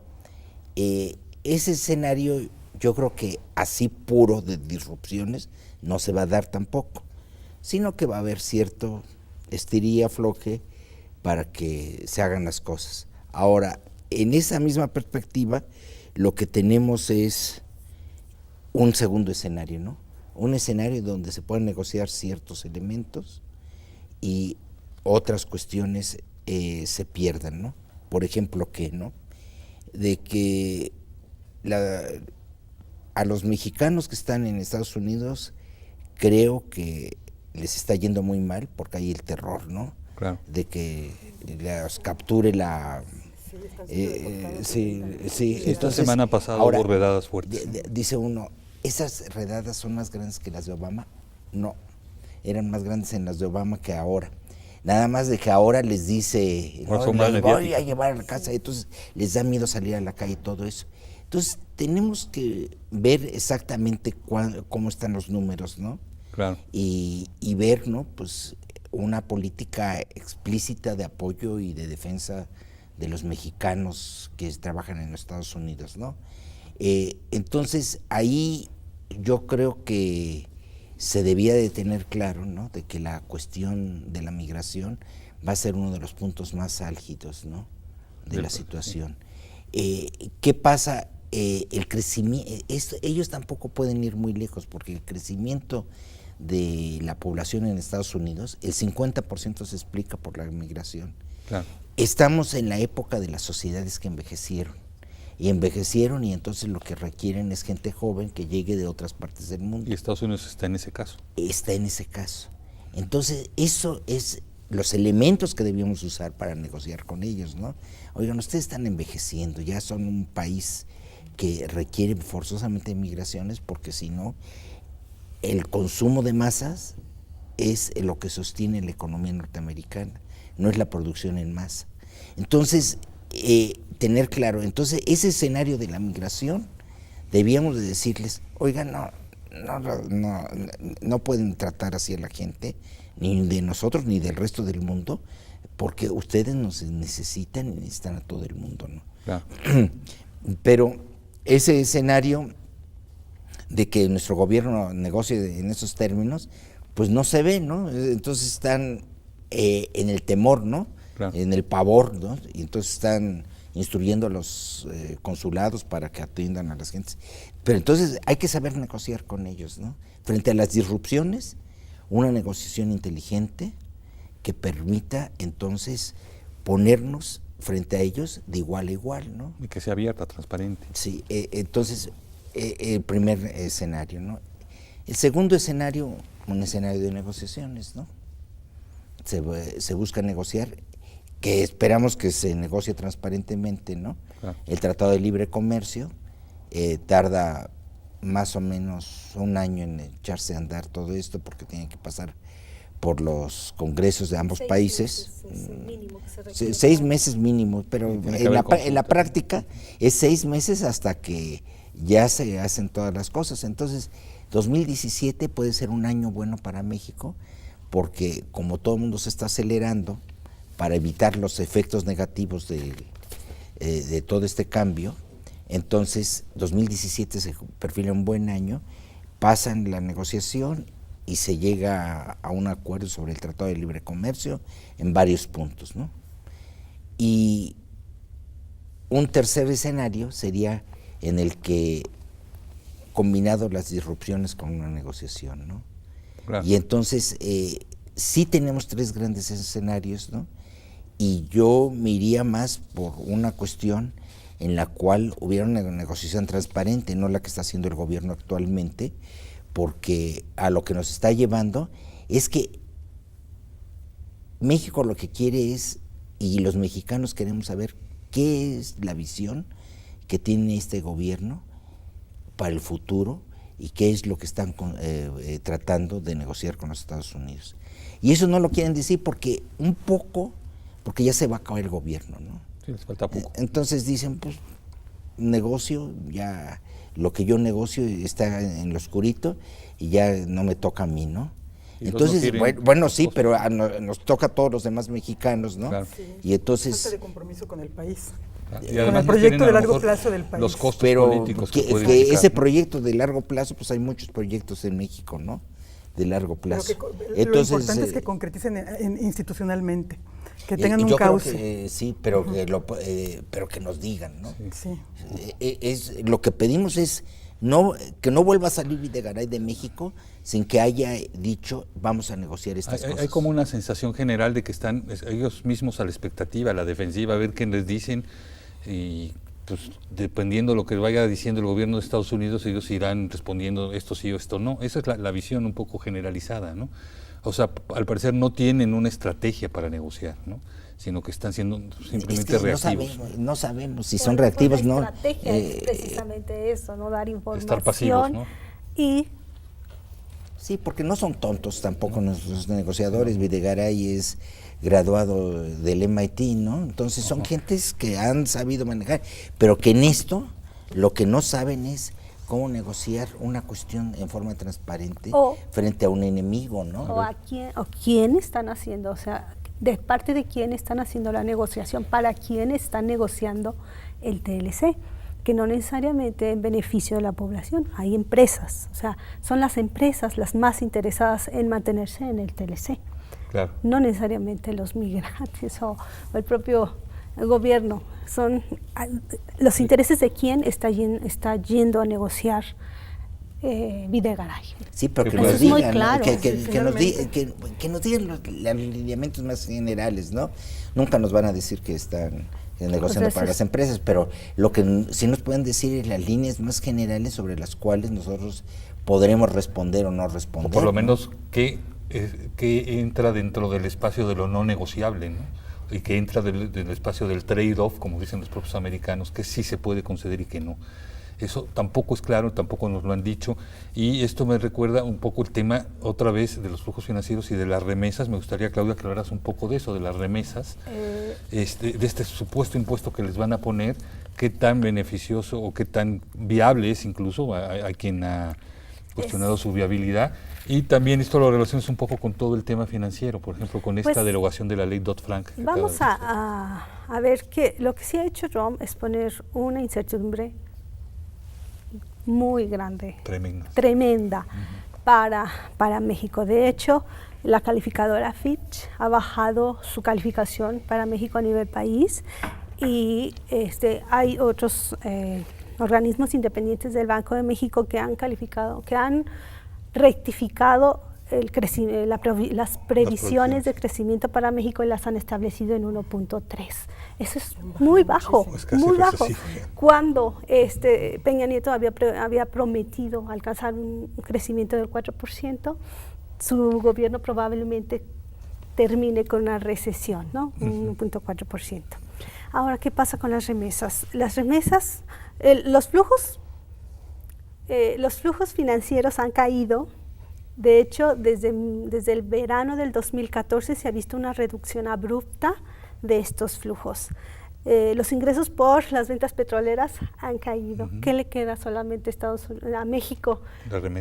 ese escenario, yo creo que así puro de disrupciones no se va a dar tampoco, sino que va a haber cierto estiría, afloje para que se hagan las cosas. Ahora, en esa misma perspectiva, lo que tenemos es un segundo escenario, ¿no? Un escenario donde se pueden negociar ciertos elementos y otras cuestiones se pierdan, ¿no? Por ejemplo, ¿qué, no? De que a los mexicanos que están en Estados Unidos creo que les está yendo muy mal porque hay el terror, ¿no? Claro. De que los capture la... sí. Esta semana pasada hubo redadas fuertes. Dice uno, ¿esas redadas son más grandes que las de Obama? No, eran más grandes en las de Obama que ahora. Nada más de que ahora les dice, no, los voy a llevar a la casa, entonces les da miedo salir a la calle y todo eso. Entonces tenemos que ver exactamente cómo están los números, ¿no? Claro. Y ver, ¿no? Pues una política explícita de apoyo y de defensa de los mexicanos que trabajan en los Estados Unidos, ¿no? Entonces ahí yo creo que se debía de tener claro, ¿no? De que la cuestión de la migración va a ser uno de los puntos más álgidos, ¿no? De la situación. ¿Qué pasa? El crecimiento, ellos tampoco pueden ir muy lejos porque el crecimiento de la población en Estados Unidos, el 50% se explica por la migración. Claro. Estamos en la época de las sociedades que envejecieron y entonces lo que requieren es gente joven que llegue de otras partes del mundo. Y Estados Unidos está en ese caso. Está en ese caso. Entonces, eso es los elementos que debíamos usar para negociar con ellos, ¿no? Oigan, ustedes están envejeciendo, ya son un país que requiere forzosamente migraciones porque si no, el consumo de masas es lo que sostiene la economía norteamericana, no es la producción en masa. Entonces, tener claro, entonces ese escenario de la migración, debíamos de decirles, oigan, no pueden tratar así a la gente, ni de nosotros, ni del resto del mundo, porque ustedes nos necesitan y necesitan a todo el mundo, ¿no? Claro. Pero ese escenario de que nuestro gobierno negocie en esos términos, pues no se ve, ¿no? Entonces están en el temor, ¿no? Claro. En el pavor, ¿no? Y entonces están instruyendo a los consulados para que atiendan a las gentes. Pero entonces hay que saber negociar con ellos, ¿no? Frente a las disrupciones, una negociación inteligente que permita entonces ponernos frente a ellos de igual a igual, ¿no? Y que sea abierta, transparente. Sí, entonces el primer escenario, ¿no? El segundo escenario, un escenario de negociaciones, ¿no? Se busca negociar, que esperamos que se negocie transparentemente, ¿no? Claro. El Tratado de Libre Comercio tarda más o menos un año en echarse a andar todo esto porque tiene que pasar por los congresos de ambos países. 6 meses mínimo, pero en la práctica es 6 meses hasta que ya se hacen todas las cosas. Entonces, 2017 puede ser un año bueno para México, porque como todo el mundo se está acelerando para evitar los efectos negativos de todo este cambio, entonces 2017 se perfila un buen año, pasan la negociación y se llega a un acuerdo sobre el Tratado de Libre Comercio en varios puntos, ¿no? Y un tercer escenario sería en el que combinado las disrupciones con una negociación, ¿no? Claro. Y entonces sí tenemos 3 grandes escenarios, ¿no? Y yo me iría más por una cuestión en la cual hubiera una negociación transparente, no la que está haciendo el gobierno actualmente, porque a lo que nos está llevando es que México lo que quiere es, y los mexicanos queremos saber qué es la visión que tiene este gobierno para el futuro y qué es lo que están tratando de negociar con los Estados Unidos. Y eso no lo quieren decir porque ya se va a acabar el gobierno, ¿no? Sí, les falta poco. Entonces dicen, pues, negocio, ya lo que yo negocio está en lo oscurito y ya no me toca a mí, ¿no? Entonces, bueno, sí, pero nos toca a todos los demás mexicanos, ¿no? Claro. Sí. Y entonces... Falta de compromiso con el país. Y con el proyecto de largo plazo del país. Los costos pero políticos que ese proyecto de largo plazo, pues hay muchos proyectos en México, ¿no? De largo plazo. Entonces, lo importante es que concreticen institucionalmente. que tengan un yo cauce. Creo que, sí, pero, pero que nos digan, ¿no? Sí. Lo que pedimos es que no vuelva a salir Videgaray de México sin que haya dicho vamos a negociar estas cosas. Hay como una sensación general de que están ellos mismos a la expectativa, a la defensiva, a ver qué les dicen, y pues dependiendo de lo que vaya diciendo el gobierno de Estados Unidos, ellos irán respondiendo esto sí o esto no. Esa es la visión un poco generalizada, ¿no? O sea, al parecer no tienen una estrategia para negociar, ¿no? Sino que están siendo simplemente reactivos. No sabemos si son reactivos, la ¿no? estrategia es precisamente eso, no dar información. Estar pasivos, ¿no? Y sí, porque no son tontos tampoco nuestros negociadores. Videgaray es graduado del MIT, ¿no? Entonces son gentes que han sabido manejar, pero que en esto lo que no saben es cómo negociar una cuestión en forma transparente frente a un enemigo, ¿no? O quién están haciendo, o sea, de parte de quién están haciendo la negociación, para quién están negociando el TLC, que no necesariamente en beneficio de la población. Hay empresas, o sea, son las empresas las más interesadas en mantenerse en el TLC. Claro. No necesariamente los migrantes o el propio gobierno. Son los intereses de quién está yendo a negociar Videgaray. Sí, pero que eso nos es digan, muy claro. ¿no? Que nos digan los lineamientos más generales, ¿no? Nunca nos van a decir que están negociando para las empresas, pero lo que sí nos pueden decir es las líneas más generales sobre las cuales nosotros podremos responder o no responder. O por lo menos que entra dentro del espacio de lo no negociable, ¿no? Y que entra del espacio del trade-off, como dicen los propios americanos, que sí se puede conceder y que no. Eso tampoco es claro, tampoco nos lo han dicho, y esto me recuerda un poco el tema otra vez de los flujos financieros y de las remesas. Me gustaría, Claudia, que hablaras un poco de eso, de las remesas, de este supuesto impuesto que les van a poner, qué tan beneficioso o qué tan viable es incluso. Hay quien ha cuestionado su viabilidad, y también esto lo relacionas un poco con todo el tema financiero, por ejemplo, con esta derogación de la ley Dodd-Frank. Vamos a ver que lo que sí ha hecho Trump es poner una incertidumbre muy grande, tremenda para México. De hecho, la calificadora Fitch ha bajado su calificación para México a nivel país, y hay otros organismos independientes del Banco de México que han calificado, que han rectificado las previsiones de crecimiento para México y las han establecido en 1.3. Eso es muy bajo, muy bajo. Cuando Peña Nieto había prometido alcanzar un crecimiento del 4%, su gobierno probablemente termine con una recesión, ¿no? 1.4%. Ahora, ¿qué pasa con las remesas? Las remesas, los flujos financieros han caído. De hecho, desde el verano del 2014 se ha visto una reducción abrupta de estos flujos. Los ingresos por las ventas petroleras han caído. ¿Qué le queda solamente a México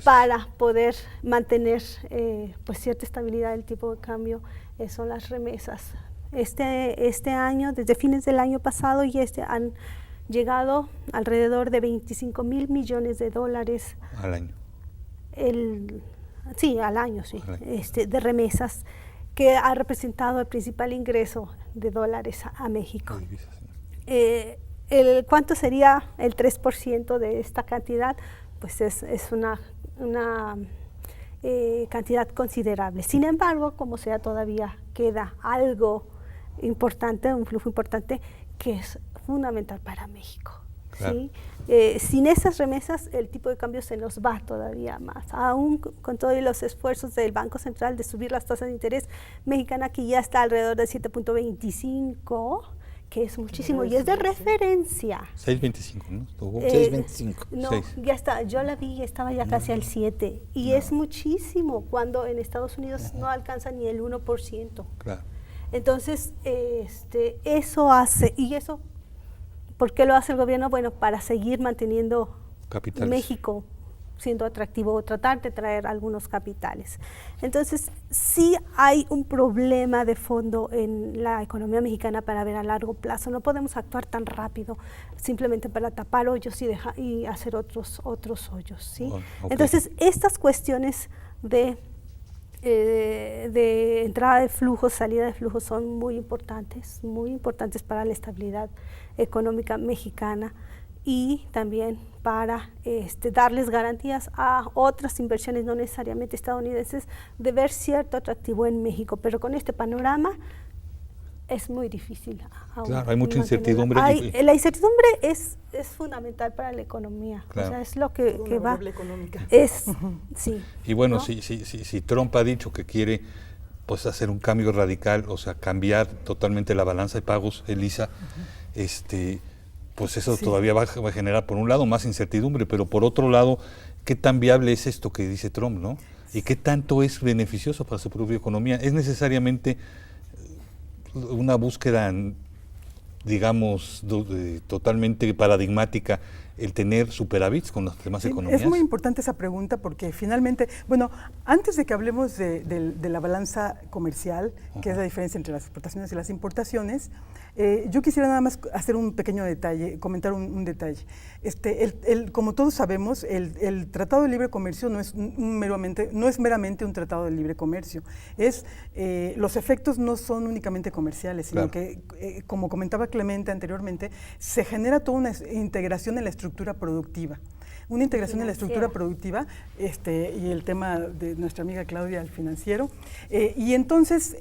para poder mantener pues cierta estabilidad del tipo de cambio? Son las remesas. Este año, desde fines del año pasado y han llegado alrededor de 25 mil millones de dólares al año. Al año, de remesas, que ha representado el principal ingreso de dólares a México. ¿Cuánto sería el 3% de esta cantidad? Pues es una cantidad considerable. Sin embargo, como sea, todavía queda algo importante, un flujo importante que es fundamental para México. Claro. ¿Sí? Sin esas remesas el tipo de cambio se nos va todavía más, aún con todos los esfuerzos del Banco Central de subir las tasas de interés mexicana, que ya está alrededor de 7.25, que es muchísimo y es de referencia. 6.25, ¿no? 6.25. No, 6. Ya está, yo la vi, estaba ya casi al 7, y es muchísimo cuando en Estados Unidos no alcanza ni el 1%. Claro. Entonces, eso hace, y eso, ¿por qué lo hace el gobierno? Bueno, para seguir manteniendo capitales. México siendo atractivo, o tratar de traer algunos capitales. Entonces, sí hay un problema de fondo en la economía mexicana para ver a largo plazo. No podemos actuar tan rápido simplemente para tapar hoyos y hacer otros hoyos, ¿sí? Okay. Entonces, estas cuestiones de de entrada de flujos, salida de flujos son muy importantes para la estabilidad económica mexicana y también para darles garantías a otras inversiones no necesariamente estadounidenses de ver cierto atractivo en México, pero con este panorama es muy difícil aún. Claro, hay mucha incertidumbre. La incertidumbre es fundamental para la economía, claro. O sea, es lo que va. Económica. Sí. Y bueno, ¿no? si Trump ha dicho que quiere pues hacer un cambio radical, o sea, cambiar totalmente la balanza de pagos, Elisa, pues eso todavía va a generar, por un lado, más incertidumbre, pero por otro lado, ¿qué tan viable es esto que dice Trump, no? ¿Y qué tanto es beneficioso para su propia economía? ¿Es necesariamente una búsqueda, digamos, totalmente paradigmática el tener superávits con las demás economías? Es muy importante esa pregunta porque finalmente, bueno, antes de que hablemos de la balanza comercial, que es la diferencia entre las exportaciones y las importaciones, yo quisiera nada más hacer un pequeño detalle, comentar un detalle. Como todos sabemos, el Tratado de Libre Comercio no es meramente un tratado de libre comercio. Los efectos no son únicamente comerciales, sino que, como comentaba Clemente anteriormente, se genera toda una integración en la estructura productiva. Una integración en la estructura productiva y el tema de nuestra amiga Claudia, el financiero. Y entonces,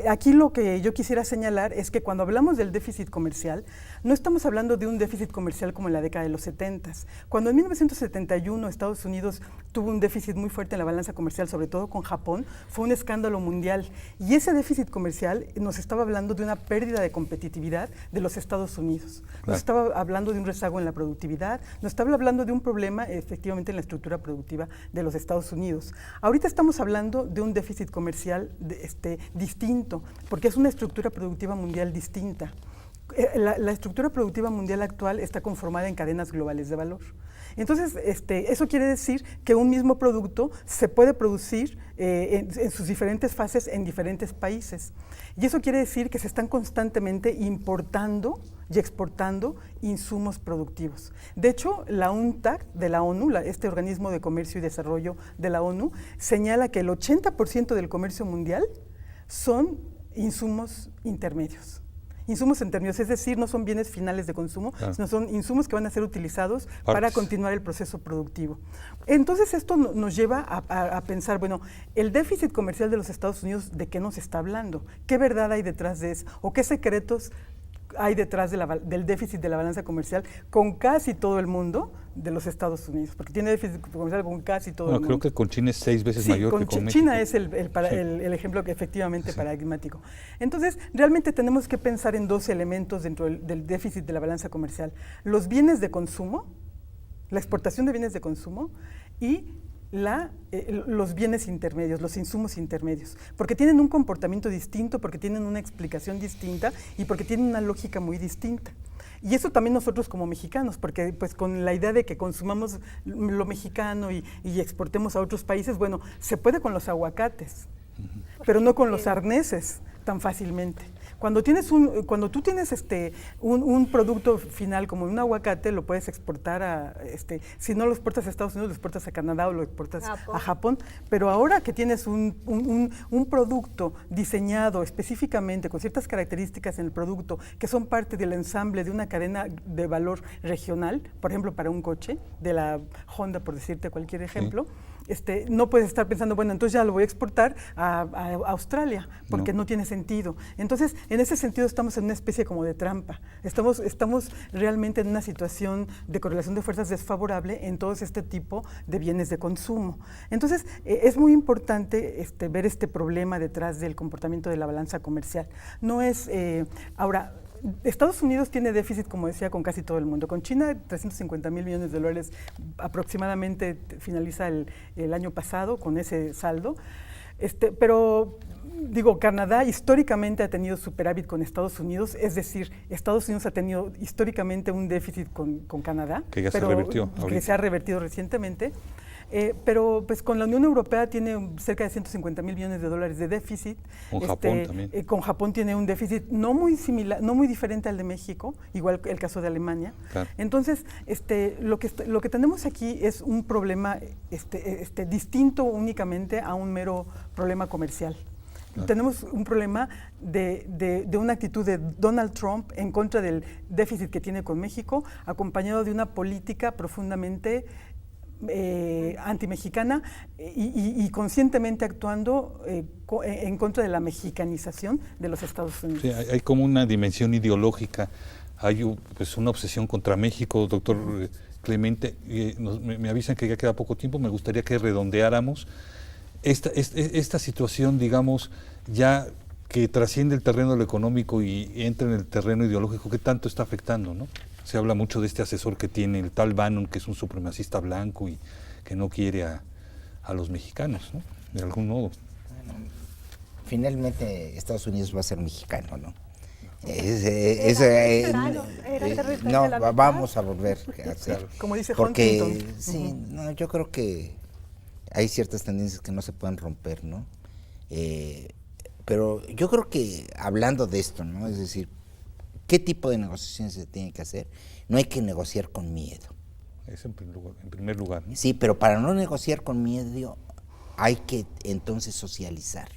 aquí lo que yo quisiera señalar es que cuando hablamos del déficit comercial, no estamos hablando de un déficit comercial como en la década de los 70s. Cuando en 1971 Estados Unidos tuvo un déficit muy fuerte en la balanza comercial, sobre todo con Japón, fue un escándalo mundial. Y ese déficit comercial nos estaba hablando de una pérdida de competitividad de los Estados Unidos. Nos estaba hablando de un rezago en la productividad, nos estaba hablando de un problema efectivamente en la estructura productiva de los Estados Unidos. Ahorita estamos hablando de un déficit comercial distinto, porque es una estructura productiva mundial distinta. La estructura productiva mundial actual está conformada en cadenas globales de valor. Entonces, eso quiere decir que un mismo producto se puede producir en sus diferentes fases en diferentes países. Y eso quiere decir que se están constantemente importando y exportando insumos productivos. De hecho, la UNCTAD de la ONU, este organismo de comercio y desarrollo de la ONU, señala que el 80% del comercio mundial son insumos intermedios. Insumos intermedios, es decir, no son bienes finales de consumo, sino son insumos que van a ser utilizados para continuar el proceso productivo. Entonces esto nos lleva a pensar, bueno, el déficit comercial de los Estados Unidos, ¿de qué nos está hablando? ¿Qué verdad hay detrás de eso? ¿O qué secretos hay detrás del déficit de la balanza comercial con casi todo el mundo de los Estados Unidos? Porque tiene déficit comercial con casi todo el mundo. Creo que con China es 6 veces mayor que con México. China es el ejemplo que efectivamente paradigmático. Entonces, realmente tenemos que pensar en dos elementos dentro del déficit de la balanza comercial. Los bienes de consumo, la exportación de bienes de consumo y los bienes intermedios, los insumos intermedios, porque tienen un comportamiento distinto, porque tienen una explicación distinta y porque tienen una lógica muy distinta. Y eso también nosotros como mexicanos, porque pues con la idea de que consumamos lo mexicano y exportemos a otros países, bueno, se puede con los aguacates, pero no con los arneses tan fácilmente. Cuando tú tienes un producto final como un aguacate, lo puedes exportar si no lo exportas a Estados Unidos, lo exportas a Canadá o lo exportas a Japón. Pero ahora que tienes un producto diseñado específicamente con ciertas características en el producto que son parte del ensamble de una cadena de valor regional, por ejemplo, para un coche, de la Honda, por decirte cualquier ejemplo, no puedes estar pensando, bueno, entonces ya lo voy a exportar a Australia, porque no tiene sentido. Entonces, en ese sentido estamos en una especie como de trampa. Estamos realmente en una situación de correlación de fuerzas desfavorable en todo este tipo de bienes de consumo. Entonces, es muy importante ver este problema detrás del comportamiento de la balanza comercial. No es, ahora, Estados Unidos tiene déficit, como decía, con casi todo el mundo. Con China, 350,000 millones de dólares aproximadamente finaliza el año pasado con ese saldo. Pero digo, Canadá históricamente ha tenido superávit con Estados Unidos, es decir, Estados Unidos ha tenido históricamente un déficit con Canadá, que ya se revirtió que se ha revertido recientemente. pero pues con la Unión Europea tiene cerca de 150 mil millones de dólares de déficit. Con Japón también. Con Japón tiene un déficit no muy similar, no muy diferente al de México, igual el caso de Alemania. Claro. Entonces, lo que tenemos aquí es un problema distinto únicamente a un mero problema comercial. Claro. Tenemos un problema de una actitud de Donald Trump en contra del déficit que tiene con México, acompañado de una política profundamente antimexicana y conscientemente actuando en contra de la mexicanización de los Estados Unidos. Sí, hay como una dimensión ideológica, hay pues una obsesión contra México, doctor Clemente. Me avisan que ya queda poco tiempo, me gustaría que redondeáramos esta situación, digamos, ya que trasciende el terreno de lo económico y entra en el terreno ideológico, ¿qué tanto está afectando, no? Se habla mucho de este asesor que tiene el tal Bannon, que es un supremacista blanco y que no quiere a los mexicanos, ¿no? De algún modo. Bueno, finalmente Estados Unidos va a ser mexicano, ¿no? No, vamos a volver a hacer. Como dice porque Huntington. Sí, no, yo creo que hay ciertas tendencias que no se pueden romper, ¿no? Pero yo creo que hablando de esto, ¿no? Es decir, ¿qué tipo de negociaciones se tiene que hacer? No hay que negociar con miedo. Es en primer lugar, ¿no? Sí, pero para no negociar con miedo hay que entonces socializar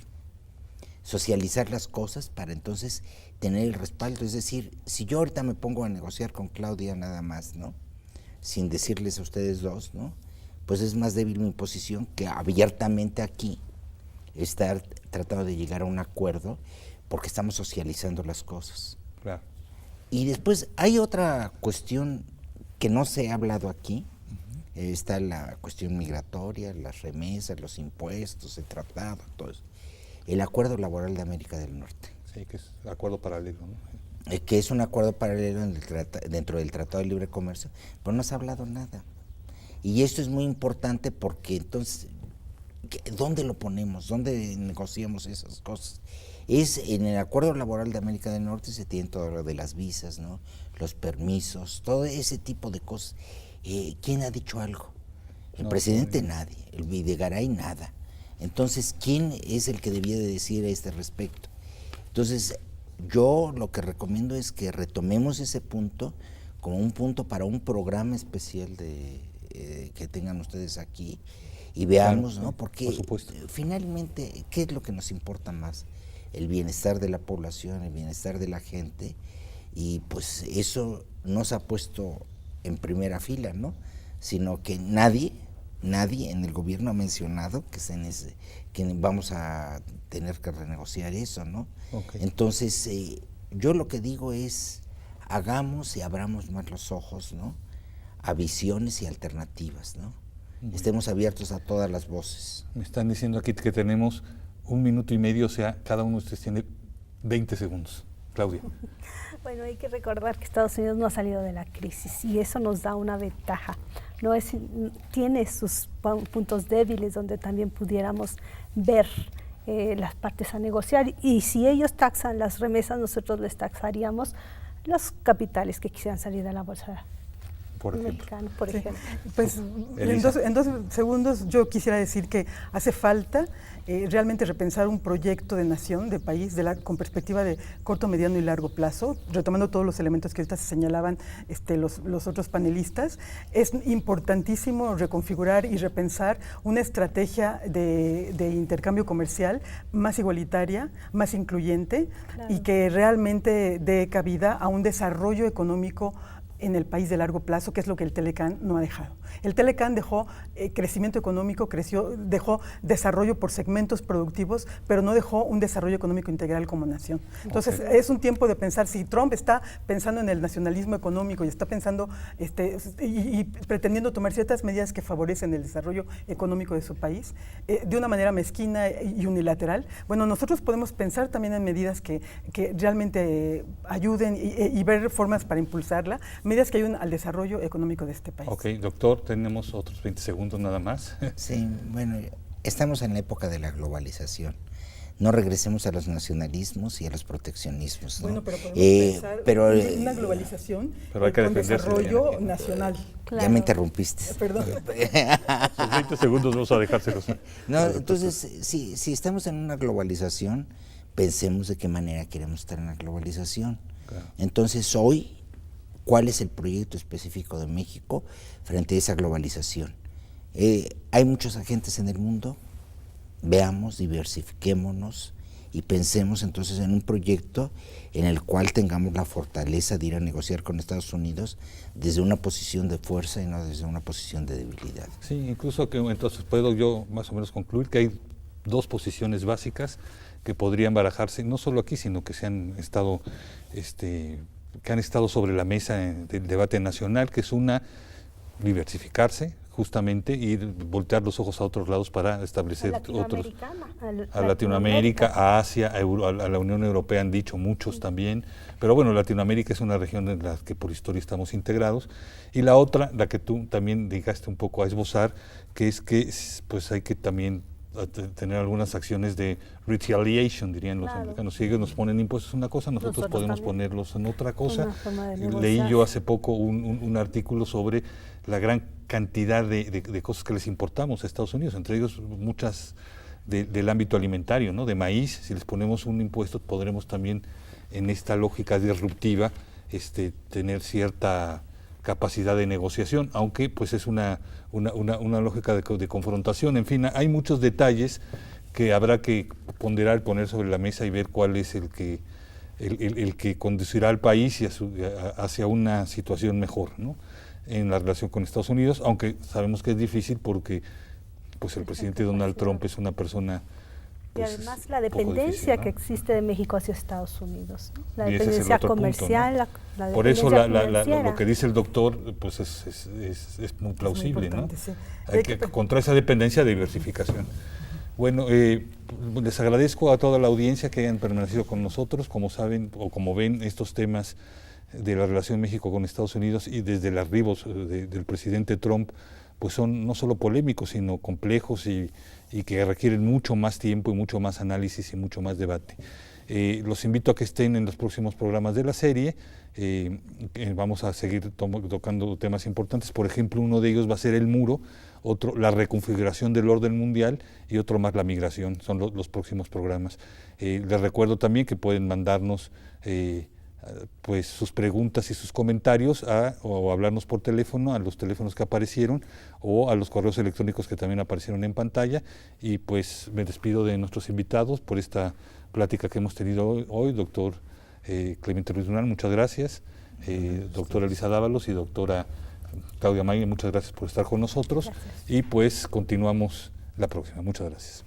las cosas para entonces tener el respaldo. Es decir, si yo ahorita me pongo a negociar con Claudia nada más, ¿no? Sin decirles a ustedes dos, ¿no? Pues es más débil mi posición que abiertamente aquí estar tratando de llegar a un acuerdo porque estamos socializando las cosas. Claro. Y después hay otra cuestión que no se ha hablado aquí. Está la cuestión migratoria, las remesas, los impuestos, el tratado, todo eso. El acuerdo laboral de América del Norte. Sí, que es acuerdo paralelo, ¿no? Que es un acuerdo paralelo dentro del Tratado de Libre Comercio, pero no se ha hablado nada. Y esto es muy importante porque entonces, ¿dónde lo ponemos? ¿Dónde negociamos esas cosas? Es en el Acuerdo Laboral de América del Norte se tiene todo lo de las visas, ¿no? Los permisos, todo ese tipo de cosas. ¿Quién ha dicho algo? El presidente nadie, el Videgaray nada. Entonces, ¿quién es el que debía de decir a este respecto? Entonces, yo lo que recomiendo es que retomemos ese punto como un punto para un programa especial que tengan ustedes aquí y veamos, claro, ¿no? Porque finalmente, ¿qué es lo que nos importa más? El bienestar de la población, el bienestar de la gente, y pues eso no se ha puesto en primera fila, ¿no? Sino que nadie en el gobierno ha mencionado que vamos a tener que renegociar eso, ¿no? Okay. Entonces, yo lo que digo es, hagamos y abramos más los ojos, ¿no? A visiones y alternativas, ¿no? Estemos abiertos a todas las voces. Me están diciendo aquí que tenemos 1 minuto y medio, o sea, cada uno de ustedes tiene 20 segundos. Claudia. Bueno, hay que recordar que Estados Unidos no ha salido de la crisis y eso nos da una ventaja. Tiene sus puntos débiles donde también pudiéramos ver las partes a negociar, y si ellos taxan las remesas, nosotros les taxaríamos los capitales que quisieran salir de la bolsa mexicana, por ejemplo. Pues en dos segundos yo quisiera decir que hace falta realmente repensar un proyecto de nación, de país, con perspectiva de corto, mediano y largo plazo, retomando todos los elementos que ahorita se señalaban los otros panelistas. Es importantísimo reconfigurar y repensar una estrategia de intercambio comercial más igualitaria, más incluyente, claro, y que realmente dé cabida a un desarrollo económico en el país de largo plazo, que es lo que el Telecán no ha dejado. El Telecán dejó crecimiento económico, dejó desarrollo por segmentos productivos, pero no dejó un desarrollo económico integral como nación. Entonces, es un tiempo de pensar, si Trump está pensando en el nacionalismo económico y está pensando y pretendiendo tomar ciertas medidas que favorecen el desarrollo económico de su país, de una manera mezquina y unilateral, bueno, nosotros podemos pensar también en medidas que realmente ayuden y ver formas para impulsarla, medidas que ayuden al desarrollo económico de este país. Ok, doctor, tenemos otros 20 segundos nada más. Sí, bueno, estamos en la época de la globalización, no regresemos a los nacionalismos y a los proteccionismos, ¿no? Bueno, pero podemos pensar una globalización pero hay que con desarrollo de nacional. Claro. Ya me interrumpiste. Perdón. Sus 20 segundos vamos a dejárselos. No, entonces, si estamos en una globalización, pensemos de qué manera queremos estar en la globalización. Claro. Entonces, hoy, ¿cuál es el proyecto específico de México frente a esa globalización? Hay muchos agentes en el mundo, veamos, diversifiquémonos y pensemos entonces en un proyecto en el cual tengamos la fortaleza de ir a negociar con Estados Unidos desde una posición de fuerza y no desde una posición de debilidad. Sí, incluso que entonces puedo yo más o menos concluir que hay dos posiciones básicas que podrían barajarse, no solo aquí, sino que se han estado, que han estado sobre la mesa del debate nacional, que es una, diversificarse, justamente, y voltear los ojos a otros lados para establecer otros, a Latinoamérica, a Asia, a la Unión Europea han dicho muchos también, pero bueno, Latinoamérica es una región en la que por historia estamos integrados, y la otra, la que tú también dedicaste un poco a esbozar, que es que pues hay que también tener algunas acciones de retaliation, dirían los americanos. Si ellos nos ponen impuestos en una cosa, nosotros podemos ponerlos en otra cosa. Leí yo hace poco un artículo sobre la gran cantidad de cosas que les importamos a Estados Unidos, entre ellos muchas del ámbito alimentario, ¿no? De maíz. Si les ponemos un impuesto, podremos también, en esta lógica disruptiva, tener cierta capacidad de negociación, aunque pues es una lógica de confrontación. En fin, hay muchos detalles que habrá que ponderar, poner sobre la mesa y ver cuál es el que conducirá al país y hacia una situación mejor, ¿no? En la relación con Estados Unidos, aunque sabemos que es difícil porque pues el presidente Donald Trump es una persona, pues, y además la dependencia difícil, ¿no?, que existe de México hacia Estados Unidos, ¿no? La dependencia comercial, punto, ¿no? la por eso lo que dice el doctor pues es muy plausible, ¿no? Sí. Hay que contra esa dependencia de diversificación. Bueno, les agradezco a toda la audiencia que hayan permanecido con nosotros. Como saben o como ven, estos temas de la relación México con Estados Unidos y desde el arribo del presidente Trump pues son no solo polémicos, sino complejos y que requieren mucho más tiempo y mucho más análisis y mucho más debate. Los invito a que estén en los próximos programas de la serie. Vamos a seguir tocando temas importantes. Por ejemplo, uno de ellos va a ser el muro, otro la reconfiguración del orden mundial y otro más la migración. Son los próximos programas. Les recuerdo también que pueden mandarnos pues sus preguntas y sus comentarios o hablarnos por teléfono a los teléfonos que aparecieron o a los correos electrónicos que también aparecieron en pantalla. Y pues me despido de nuestros invitados por esta plática que hemos tenido hoy. Doctor Clemente Ruiz Durán, muchas gracias. Doctora Elisa Dávalos y doctora Claudia Mayer, muchas gracias por estar con nosotros. Gracias. Y pues continuamos la próxima. Muchas gracias.